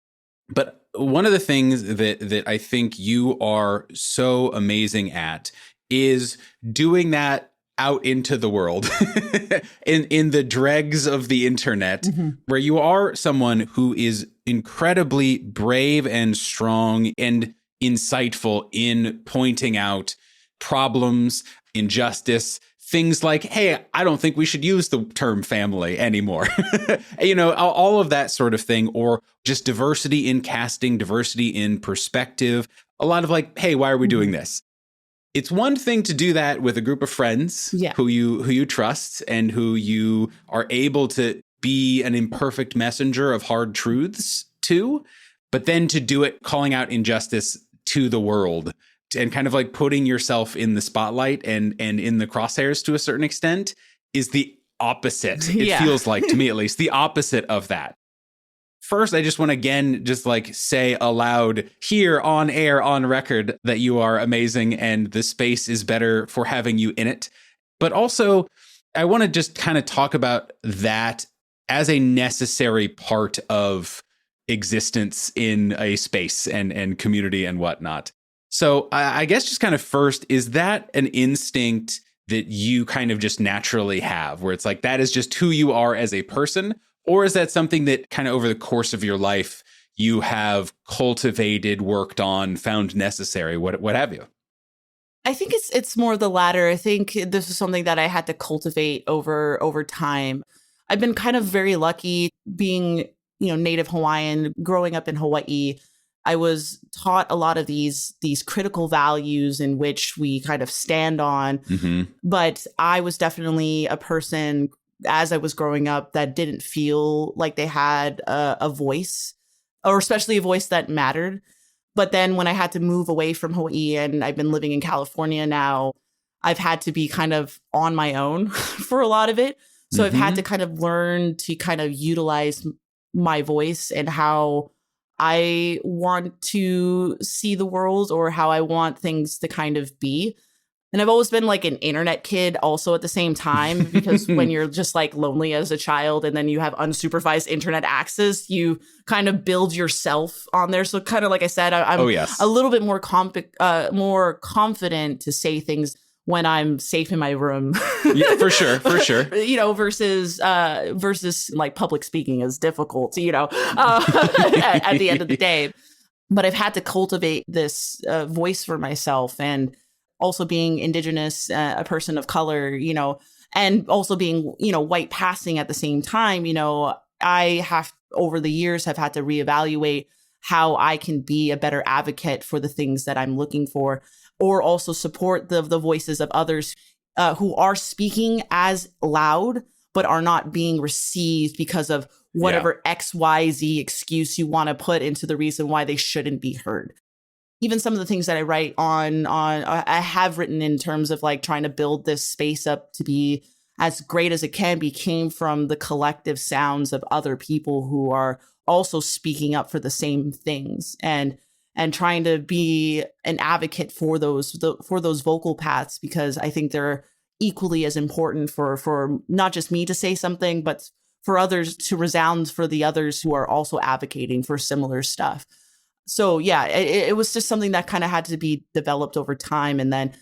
But one of the things that I think you are so amazing at is doing that out into the world in the dregs of the internet, where you are someone who is incredibly brave and strong and insightful in pointing out problems, injustice, things like, hey, I don't think we should use the term family anymore. All of that sort of thing, or just diversity in casting, diversity in perspective. A lot of like, hey, why are we doing this? It's one thing to do that with a group of friends who you trust and who you are able to be an imperfect messenger of hard truths to, but then to do it calling out injustice to the world and kind of like putting yourself in the spotlight and in the crosshairs to a certain extent is the opposite. It feels like, to me at least, the opposite of that. First, I just want to again just like say aloud here on air, on record, that you are amazing and the space is better for having you in it. But also, I want to just kind of talk about that as a necessary part of existence in a space and community and whatnot. So I guess just kind of first, is that an instinct that you kind of just naturally have, where it's like that is just who you are as a person? Or is that something that kind of over the course of your life you have cultivated, worked on, found necessary, what have you? I think it's more the latter. I think this is something that I had to cultivate over time. I've been kind of very lucky being, native Hawaiian, growing up in Hawaii. I was taught a lot of these critical values in which we kind of stand on. But I was definitely a person as I was growing up that didn't feel like they had a voice, or especially a voice that mattered. But then when I had to move away from Hawaii and I've been living in California now, I've had to be kind of on my own for a lot of it. So I've had to kind of learn to kind of utilize my voice and how I want to see the world or how I want things to kind of be. And I've always been like an internet kid also at the same time, because when you're just like lonely as a child and then you have unsupervised internet access, you kind of build yourself on there. So kind of like I said, I'm a little bit more confident to say things when I'm safe in my room. Yeah, for sure. Versus like public speaking is difficult, at the end of the day. But I've had to cultivate this voice for myself, and also being Indigenous, a person of color, and also being, white passing at the same time, I have over the years have had to reevaluate how I can be a better advocate for the things that I'm looking for, or also support the voices of others who are speaking as loud, but are not being received because of whatever XYZ excuse you want to put into the reason why they shouldn't be heard. Even some of the things that I write on I have written in terms of like trying to build this space up to be as great as it can be, came from the collective sounds of other people who are also speaking up for the same things and trying to be an advocate for those vocal paths, because I think they're equally as important for not just me to say something, but for others to resound for the others who are also advocating for similar stuff. So yeah, it was just something that kind of had to be developed over time, and then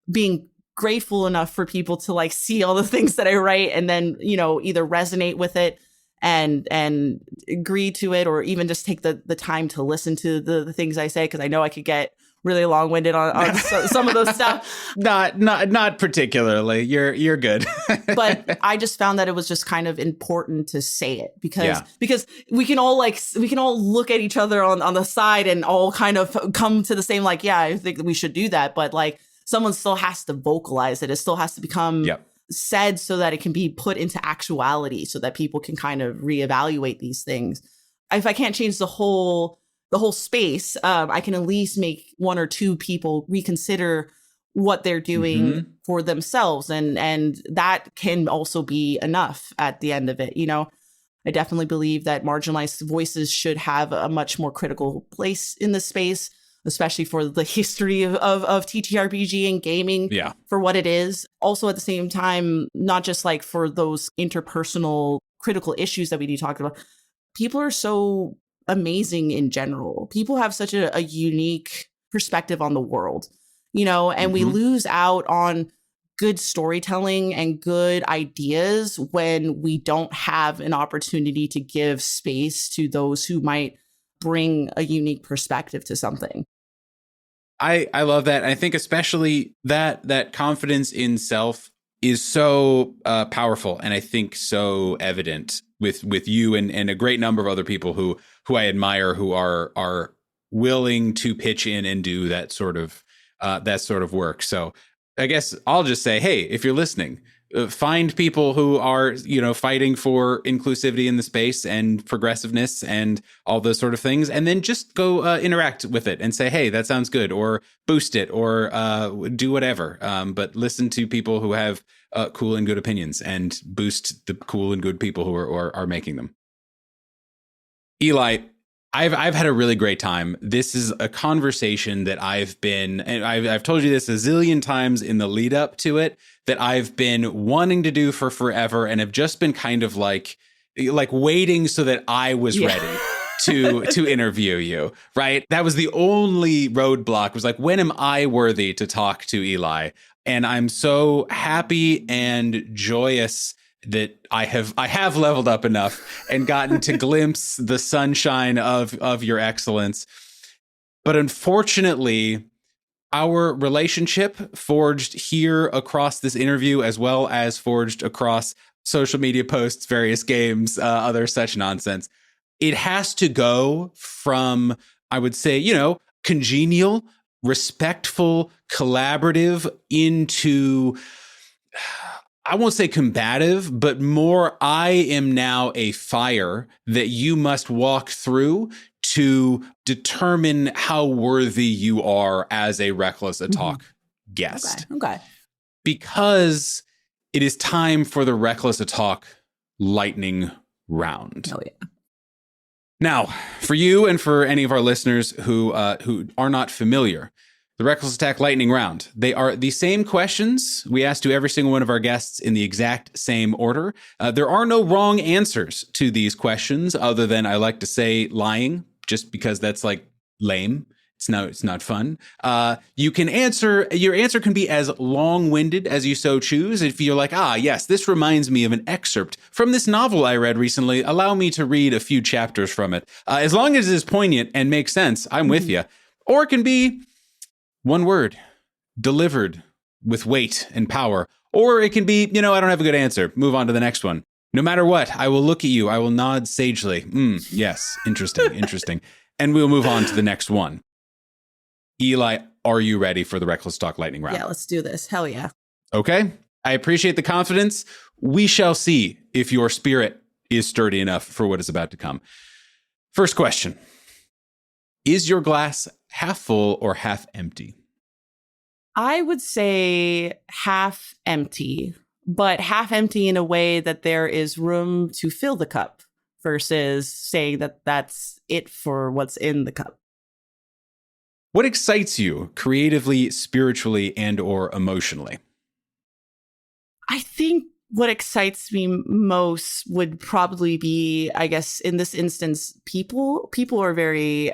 being grateful enough for people to like see all the things that I write and then, either resonate with it and agree to it, or even just take the time to listen to the things I say, because I know I could get really long-winded on some of those stuff. Not particularly. You're good. But I just found that it was just kind of important to say it, because we can all look at each other on the side and all kind of come to the same like, yeah, I think we should do that, but like someone still has to vocalize it. It still has to become said so that it can be put into actuality, so that people can kind of reevaluate these things. If I can't change the whole the whole space, I can at least make one or two people reconsider what they're doing for themselves. And that can also be enough at the end of it. You know, I definitely believe that marginalized voices should have a much more critical place in the space, especially for the history of TTRPG and gaming for what it is. Also, at the same time, not just like for those interpersonal critical issues that we need to talk about. People are so amazing in general. People have such a unique perspective on the world, you know, and we lose out on good storytelling and good ideas when we don't have an opportunity to give space to those who might bring a unique perspective to something. I love that. I think especially that confidence in self is so powerful, and I think so evident with you and a great number of other people who I admire, who are willing to pitch in and do that sort of work. So I guess I'll just say, hey, if you're listening, find people who are, you know, fighting for inclusivity in the space and progressiveness and all those sort of things, and then just go interact with it and say, hey, that sounds good, or boost it, or do whatever. But listen to people who have cool and good opinions and boost the cool and good people who are making them. Eli, I've had a really great time. This is a conversation that I've told you this a zillion times in the lead up to it, that I've been wanting to do for forever, and have just been kind of like waiting so that I was ready to interview you, right? That was the only roadblock, was like, when am I worthy to talk to Eli? And I'm so happy and joyous that I have leveled up enough and gotten to glimpse the sunshine of your excellence. But unfortunately, our relationship, forged here across this interview, as well as forged across social media posts, various games, other such nonsense, it has to go from, I would say, you know, congenial, respectful, collaborative, into, I won't say combative, but more, I am now a fire that you must walk through to determine how worthy you are as a Reckless a Talk guest. Okay. Because it is time for the Reckless a Talk lightning round. Oh yeah. Now, for you and for any of our listeners who are not familiar, the Reckless Attack Lightning Round, they are the same questions we ask to every single one of our guests in the exact same order. There are no wrong answers to these questions, other than, I like to say, lying, just because that's like lame. It's not fun. You can answer, your answer can be as long-winded as you so choose. If you're like, yes, this reminds me of an excerpt from this novel I read recently, allow me to read a few chapters from it. As long as it is poignant and makes sense, I'm with you. Or it can be one word, delivered with weight and power. Or it can be, I don't have a good answer. Move on to the next one. No matter what, I will look at you. I will nod sagely. Yes, interesting. And we'll move on to the next one. Eli, are you ready for the Reckless Talk Lightning Round? Yeah, let's do this. Hell yeah. Okay. I appreciate the confidence. We shall see if your spirit is sturdy enough for what is about to come. First question. Is your glass half full or half empty? I would say half empty, but half empty in a way that there is room to fill the cup versus saying that that's it for what's in the cup. What excites you creatively, spiritually, and or emotionally? I think what excites me most would probably be, I guess, in this instance, people. People are very,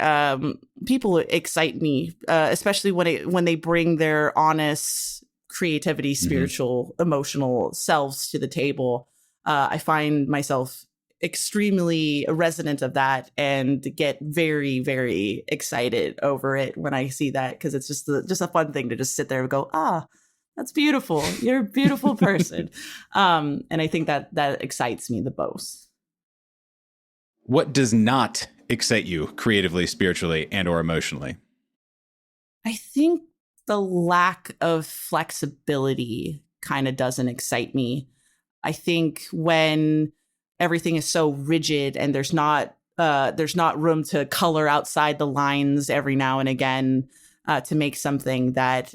people excite me, especially when they bring their honest creativity, spiritual, emotional selves to the table. I find myself extremely resonant of that and get very, very excited over it when I see that, because it's just a fun thing to just sit there and go, that's beautiful. You're a beautiful person. And I think that excites me the most. What does not excite you creatively, spiritually, and or emotionally? I think the lack of flexibility kind of doesn't excite me. I think when everything is so rigid and there's not there's not room to color outside the lines every now and again to make something that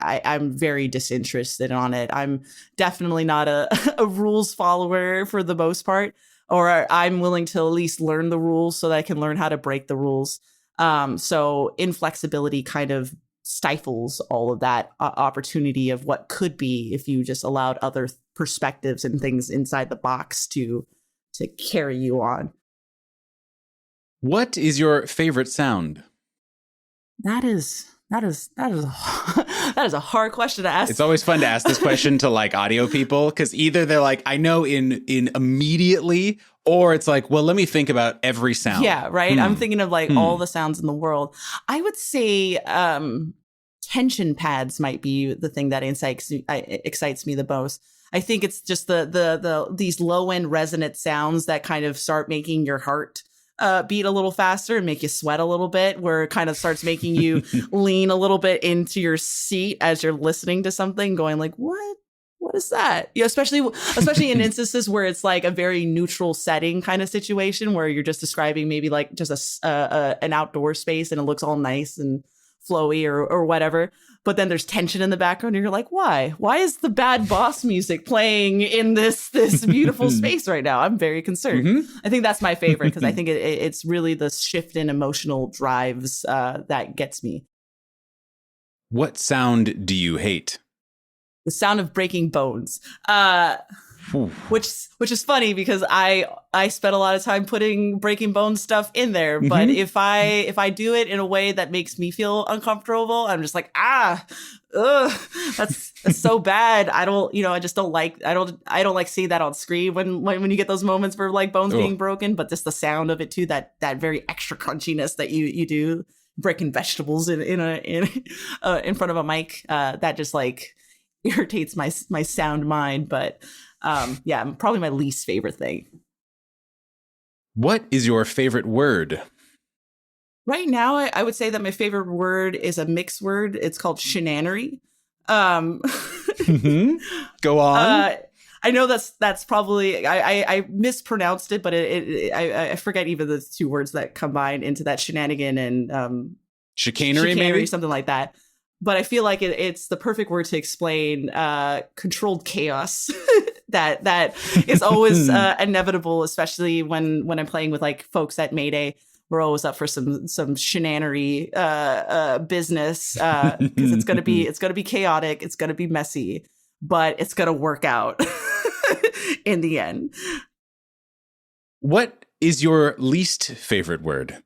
I'm very disinterested on it. I'm definitely not a rules follower for the most part, or I'm willing to at least learn the rules so that I can learn how to break the rules. So inflexibility kind of stifles all of that opportunity of what could be if you just allowed other perspectives and things inside the box to carry you on. What is your favorite sound? That is that is a hard question to ask. It's always fun to ask this question to like audio people, because either they're like, I know in immediately, or it's like, well, let me think about every sound. Yeah, right. I'm thinking of like all the sounds in the world. I would say tension pads might be the thing that excites me the most. I think it's just these low end resonant sounds that kind of start making your heart beat a little faster and make you sweat a little bit, where it kind of starts making you lean a little bit into your seat as you're listening to something, going like, what is that? You know, especially in instances where it's like a very neutral setting kind of situation where you're just describing maybe like just an outdoor space and it looks all nice and flowy or whatever. But then there's tension in the background and you're like, why is the bad boss music playing in this beautiful space right now? I'm very concerned. Mm-hmm. I think that's my favorite, because I think it's really the shift in emotional drives that gets me. What sound do you hate? The sound of breaking bones. Which is funny because I spent a lot of time putting breaking bones stuff in there, but if I do it in a way that makes me feel uncomfortable, I'm just like, that's so bad. I just don't like seeing that on screen when you get those moments for like bones being broken, but just the sound of it too, that very extra crunchiness that you do breaking vegetables in front of a mic, that just like irritates my sound mind. But probably my least favorite thing. What is your favorite word? Right now, I would say that my favorite word is a mixed word. It's called shenanery. Go on. I know that's probably I mispronounced it, but I forget even the two words that combine into that shenanigan and chicanery, maybe something like that. But I feel like it's the perfect word to explain controlled chaos that is always inevitable, especially when I'm playing with like folks at Mayday. We're always up for some shenanery business, because it's gonna be chaotic, it's gonna be messy, but it's gonna work out in the end. What is your least favorite word?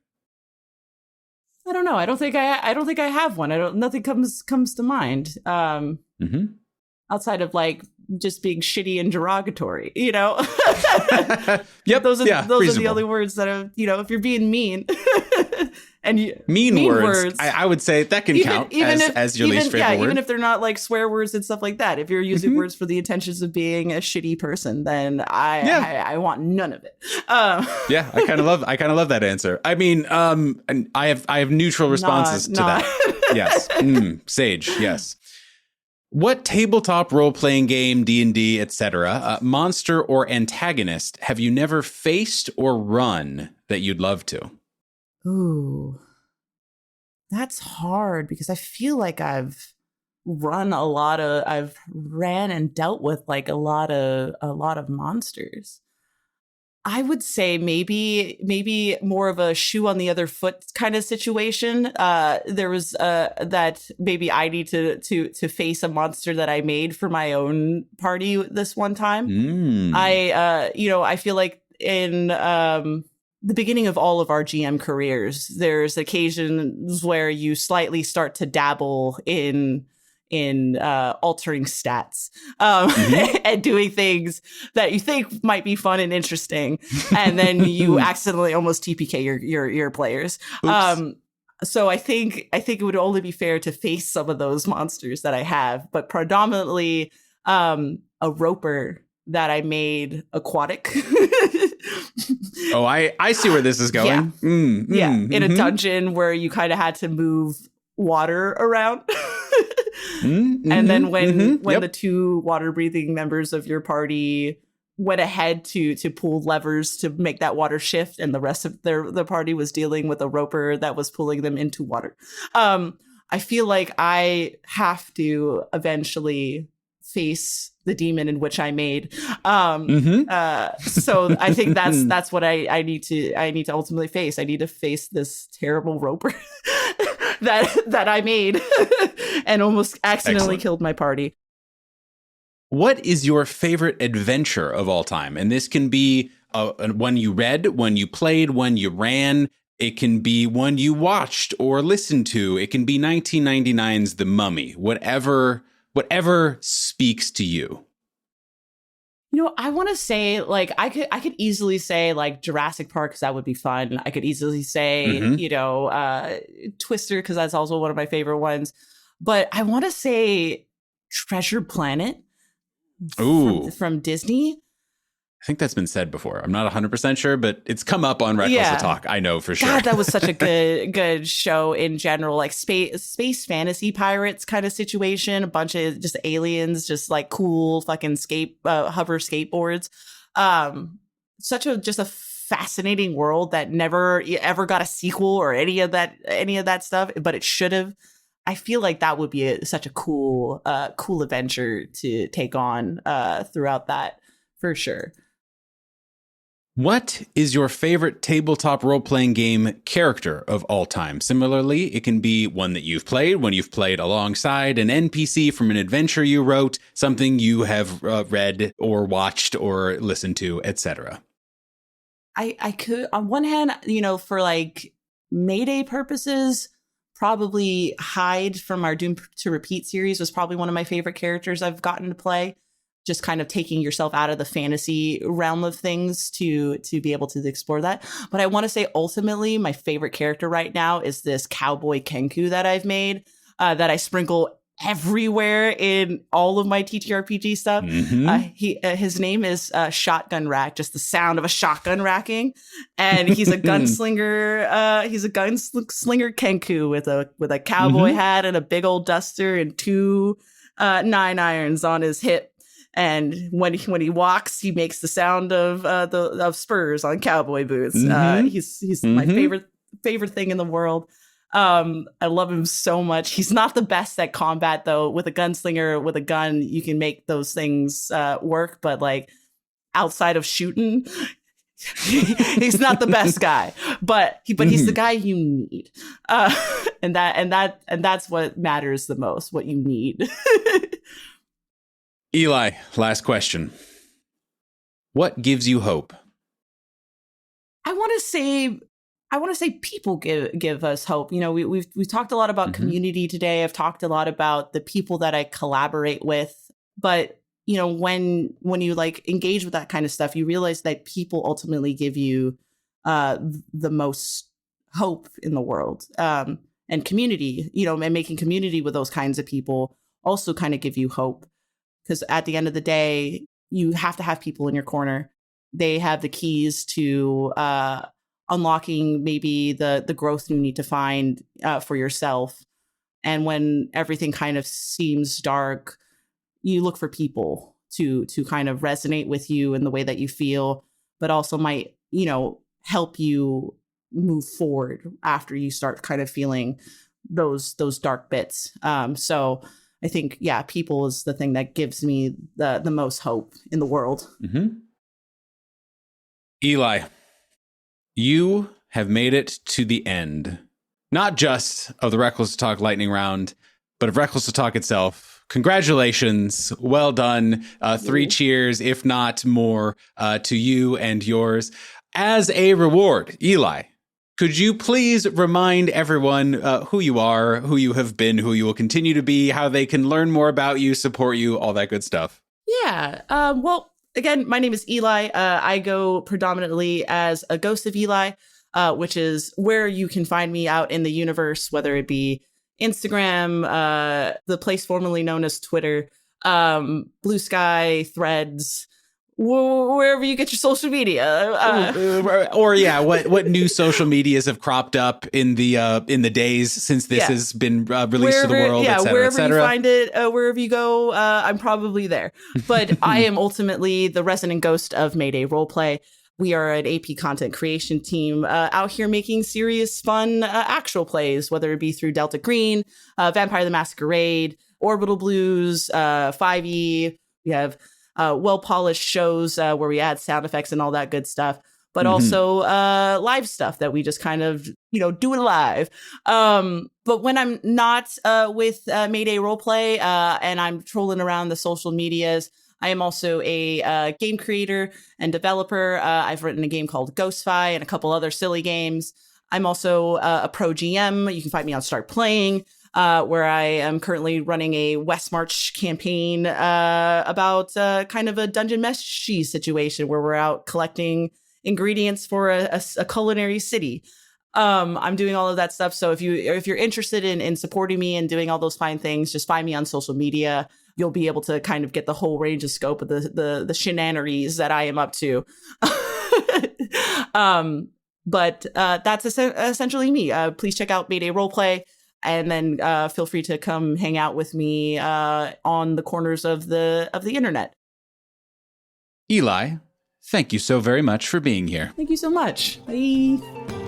I don't know. I don't think I have one. Nothing comes to mind. Outside of like just being shitty and derogatory, you know? Yep. Those are the only words that are, you know, if you're being mean and mean words, I would say that can count as your least favorite word. Even if they're not like swear words and stuff like that. If you're using words for the intentions of being a shitty person, then I want none of it. Yeah, I kind of love that answer. I mean, and I have neutral responses to that. Yes. Sage. Yes. What tabletop role-playing game, D&D, etc., monster or antagonist have you never faced or run that you'd love to? Ooh, that's hard, because I feel like I've ran and dealt with like a lot of monsters. I would say maybe more of a shoe on the other foot kind of situation. There was that maybe I need to face a monster that I made for my own party this one time. I feel like in the beginning of all of our GM careers, there's occasions where you slightly start to dabble in altering stats and doing things that you think might be fun and interesting, and then you accidentally almost TPK your players. So I think it would only be fair to face some of those monsters that I have, but predominantly a roper that I made aquatic. Oh, I see where this is going. In a dungeon where you kind of had to move water around. And then when the two water breathing members of your party went ahead to pull levers to make that water shift, and the rest of the party was dealing with a roper that was pulling them into water. I feel like I have to eventually face the demon in which I made. So I think that's what I need to ultimately face. I need to face this terrible roper that I made and almost accidentally killed my party. What is your favorite adventure of all time? And this can be one you read, one you played, one you ran. It can be one you watched or listened to. It can be 1999's The Mummy. Whatever speaks to you. I want to say, like, I could easily say, like, Jurassic Park, because that would be fun. I could easily say, Twister, because that's also one of my favorite ones. But I want to say Treasure Planet from Disney. I think that's been said before. I'm not 100% sure, but it's come up on Reckless to Talk. I know for sure. God, that was such a good show in general. Like space fantasy pirates kind of situation. A bunch of just aliens, just like cool fucking hover skateboards. Just a fascinating world that never ever got a sequel or any of that stuff, but it should have. I feel like that would be such a cool adventure to take on throughout that, for sure. What is your favorite tabletop role-playing game character of all time? Similarly, it can be one that you've played, one you've played alongside, an NPC from an adventure you wrote, something you have read or watched or listened to, etc. I could, on one hand, for like Mayday purposes, probably Hyde from our Doom to Repeat series was probably one of my favorite characters I've gotten to play. Just kind of taking yourself out of the fantasy realm of things to be able to explore that. But I want to say ultimately my favorite character right now is this cowboy Kenku that I've made, that I sprinkle everywhere in all of my TTRPG stuff. His name is Shotgun Rack, just the sound of a shotgun racking. And he's a gunslinger. He's a gunslinger Kenku with a cowboy hat and a big old duster and 2 9-irons on his hip. And when he walks, he makes the sound of spurs on cowboy boots. He's my favorite thing in the world. I love him so much. He's not the best at combat, though. With a gunslinger, with a gun, you can make those things work. But like outside of shooting, he's not the best guy. But he's the guy you need, and that's what matters the most. What you need. Eli, last question. What gives you hope? I want to say people give us hope. We've talked a lot about community today. I've talked a lot about the people that I collaborate with. But when you like engage with that kind of stuff, you realize that people ultimately give you the most hope in the world. And community, and making community with those kinds of people also kind of give you hope. Because at the end of the day, you have to have people in your corner. They have the keys to unlocking maybe the growth you need to find for yourself. And when everything kind of seems dark, you look for people to kind of resonate with you in the way that you feel, but also might, help you move forward after you start kind of feeling those dark bits. So I think, people is the thing that gives me the most hope in the world. Eli, you have made it to the end, not just of the Reckless to Talk lightning round, but of Reckless to Talk itself. Congratulations. Well done. 3 cheers, if not more, to you and yours. As a reward, Eli, could you please remind everyone who you are, who you have been, who you will continue to be, how they can learn more about you, support you, all that good stuff? Yeah. Well, again, my name is Eli. I go predominantly as a Ghost of Eli, which is where you can find me out in the universe, whether it be Instagram, the place formerly known as Twitter, Blue Sky, Threads, wherever you get your social media. What new social medias have cropped up in the days since this has been released to the world, et cetera, wherever you find it, wherever you go, I'm probably there. But I am ultimately the resident ghost of Mayday Roleplay. We are an AP content creation team out here making serious, fun, actual plays, whether it be through Delta Green, Vampire the Masquerade, Orbital Blues, 5e. We have well-polished shows where we add sound effects and all that good stuff, but also live stuff that we just kind of, do it live. But when I'm not with Mayday Roleplay and I'm trolling around the social medias, I am also a game creator and developer. I've written a game called Ghostfi and a couple other silly games. I'm also a pro GM. You can find me on Start Playing, where I am currently running a West March campaign about kind of a dungeon meshy situation where we're out collecting ingredients for a culinary city. I'm doing all of that stuff. So if you're interested in supporting me and doing all those fine things, just find me on social media. You'll be able to kind of get the whole range of scope of the shenanigans that I am up to. But that's essentially me. Please check out Mayday Roleplay, and then feel free to come hang out with me on the corners of the internet. Eli, thank you so very much for being here. Thank you so much. Bye.